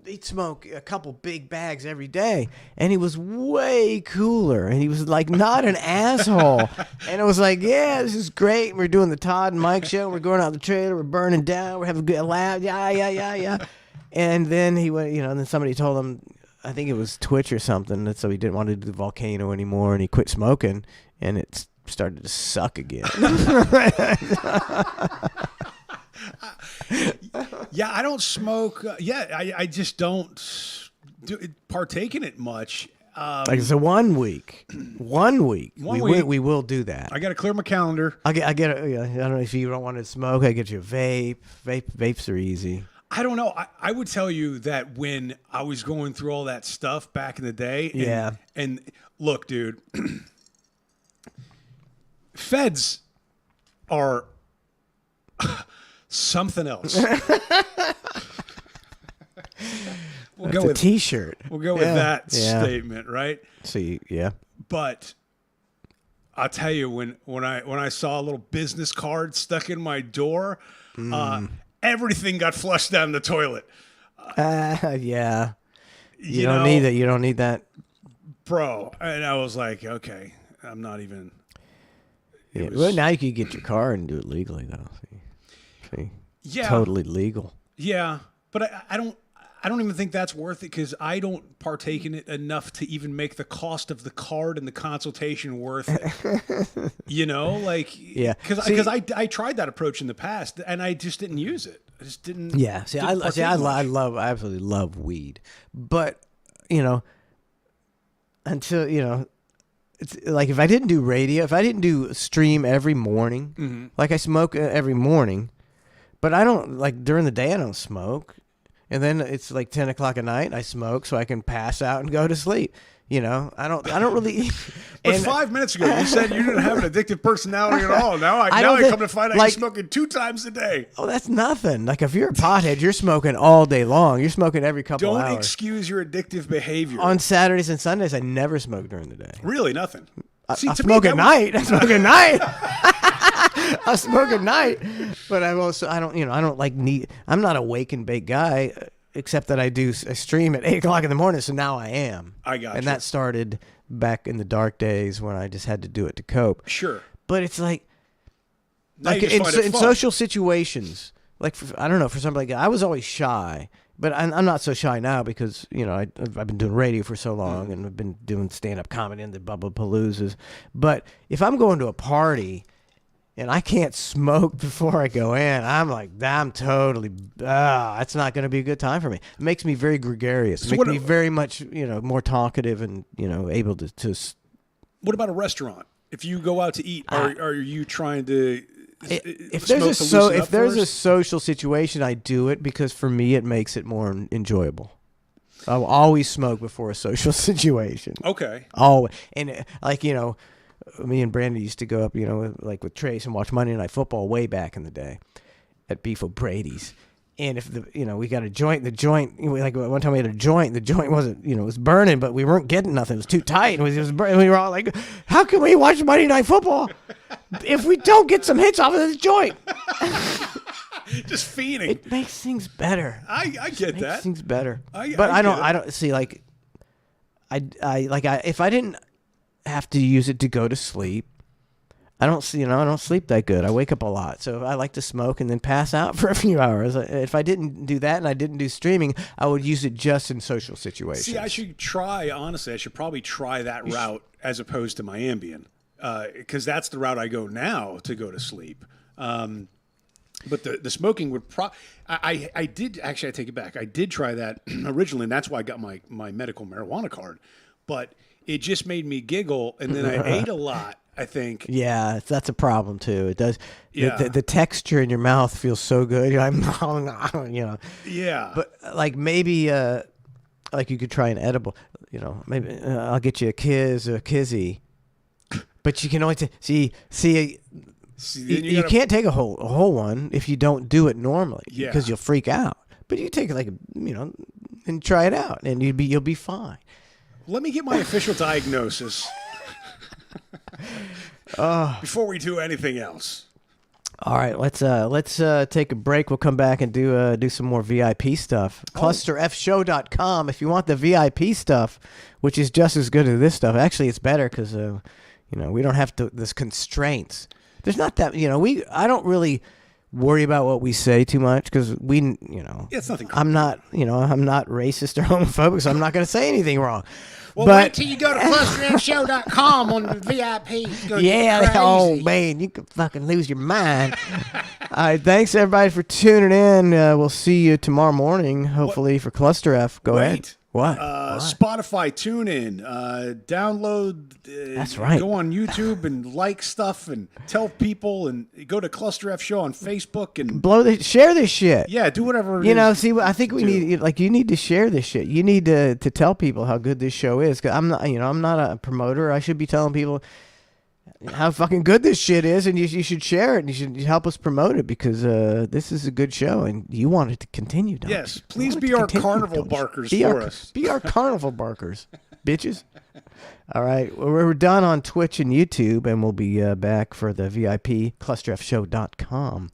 he'd smoke a couple big bags every day, and he was way cooler, and he was like not an asshole. And it was like, yeah, this is great. We're doing the Todd and Mike show. We're going out the trailer. We're burning down. We're having a good laugh. Yeah. And then he went, and then somebody told him, I think it was Twitch or something, that so he didn't want to do the Volcano anymore, and he quit smoking, and it started to suck again. Yeah, I don't smoke. I just don't partake in it much. So 1 week, we will do that. I got to clear my calendar. I don't know if you don't want to smoke. I get you a vape. Vapes are easy. I don't know. I would tell you that when I was going through all that stuff back in the day. And look, dude, feds are something else. We'll go with T-shirt. We'll go with that statement, right? See, yeah. But I'll tell you, when I saw a little business card stuck in my door, everything got flushed down the toilet. Yeah. You don't need that. You don't need that bro. And I was like, okay, I'm not even. Yeah. Well, now you can get your car and do it legally, though. See? Yeah. Totally legal. Yeah, but I don't even think that's worth it because I don't partake in it enough to even make the cost of the card and the consultation worth it. Yeah. Because I tried that approach in the past and I just didn't use it. I just didn't. Yeah. I absolutely love weed, but until it's like if I didn't do radio, if I didn't do stream every morning, like I smoke every morning, but I don't like during the day I don't smoke. And then it's like 10 o'clock at night. I smoke so I can pass out and go to sleep. I don't really. But 5 minutes ago, you said you didn't have an addictive personality at all. Now I come to find out you're smoking 2 times a day. Oh, that's nothing. Like if you're a pothead, you're smoking all day long. You're smoking every couple hours. Don't excuse your addictive behavior. On Saturdays and Sundays, I never smoke during the day. Really, nothing. I smoke at night. I smoke at night. I smoke at night, but I don't like need. I'm not a wake and bake guy, except that I do a stream at 8 o'clock in the morning. So now I am. I got you. And that started back in the dark days when I just had to do it to cope. Sure. But it's like now in social situations, like I don't know, for somebody like I was always shy. But I'm not so shy now because, I've been doing radio for so long and I've been doing stand-up comedy and the Bubba Paloozas. But if I'm going to a party and I can't smoke before I go in, I'm like, it's not going to be a good time for me. It makes me very gregarious. It makes me very much, more talkative and, able to. What about a restaurant? If you go out to eat, are you trying to... If there's a social situation, I do it because for me it makes it more enjoyable. I'll always smoke before a social situation. Okay. Always. And me and Brandon used to go up, with Trace and watch Monday Night Football way back in the day at Beef O'Brady's. And if we got a joint, like one time we had a joint, the joint wasn't, it was burning, but we weren't getting nothing. It was too tight. It was burning. We were all like, how can we watch Monday Night Football if we don't get some hits off of this joint? Just fiending. It makes things better. I get that. Makes things better. But I don't see like, if I didn't have to use it to go to sleep, I don't sleep that good. I wake up a lot. So I like to smoke and then pass out for a few hours. If I didn't do that and I didn't do streaming, I would use it just in social situations. See, I should probably try that route as opposed to my Ambien. Because that's the route I go now to go to sleep. But the smoking would I did, actually, I take it back. I did try that originally, and that's why I got my medical marijuana card. But it just made me giggle, and then I ate a lot. I think. Yeah, that's a problem too. It does. Yeah. The texture in your mouth feels so good. Yeah. But like maybe, like you could try an edible. Maybe I'll get you a Kiz or a Kizzy. But you can only you can't take a whole one if you don't do it normally. Yeah. Because you'll freak out. But you take it and try it out, and you'll be fine. Let me get my official diagnosis. Before we do anything else. All right, let's take a break. We'll come back and do some more VIP stuff. ClusterFshow.com if you want the VIP stuff, which is just as good as this stuff. Actually, it's better because we don't have this constraints. There's not that I don't really worry about what we say too much because it's nothing. I'm not racist or homophobic, so I'm not going to say anything wrong. Well, wait till you go to ClusterFshow.com on the VIP. Oh man, you could fucking lose your mind. All right, thanks everybody for tuning in. We'll see you tomorrow morning, hopefully for Cluster F. Go ahead. What? Spotify, TuneIn, download. That's right. Go on YouTube and like stuff and tell people, and go to Cluster F Show on Facebook and share this shit. Yeah, do whatever. See, I think we need you need to share this shit. You need to tell people how good this show is. Cause I'm not a promoter. I should be telling people how fucking good this shit is, and you should share it, and you should help us promote it because this is a good show, and you want it to continue, don't Yes, you? Please be our carnival barkers for us. Be our carnival barkers, bitches. All right, we're done on Twitch and YouTube, and we'll be back for the VIP, ClusterFshow.com.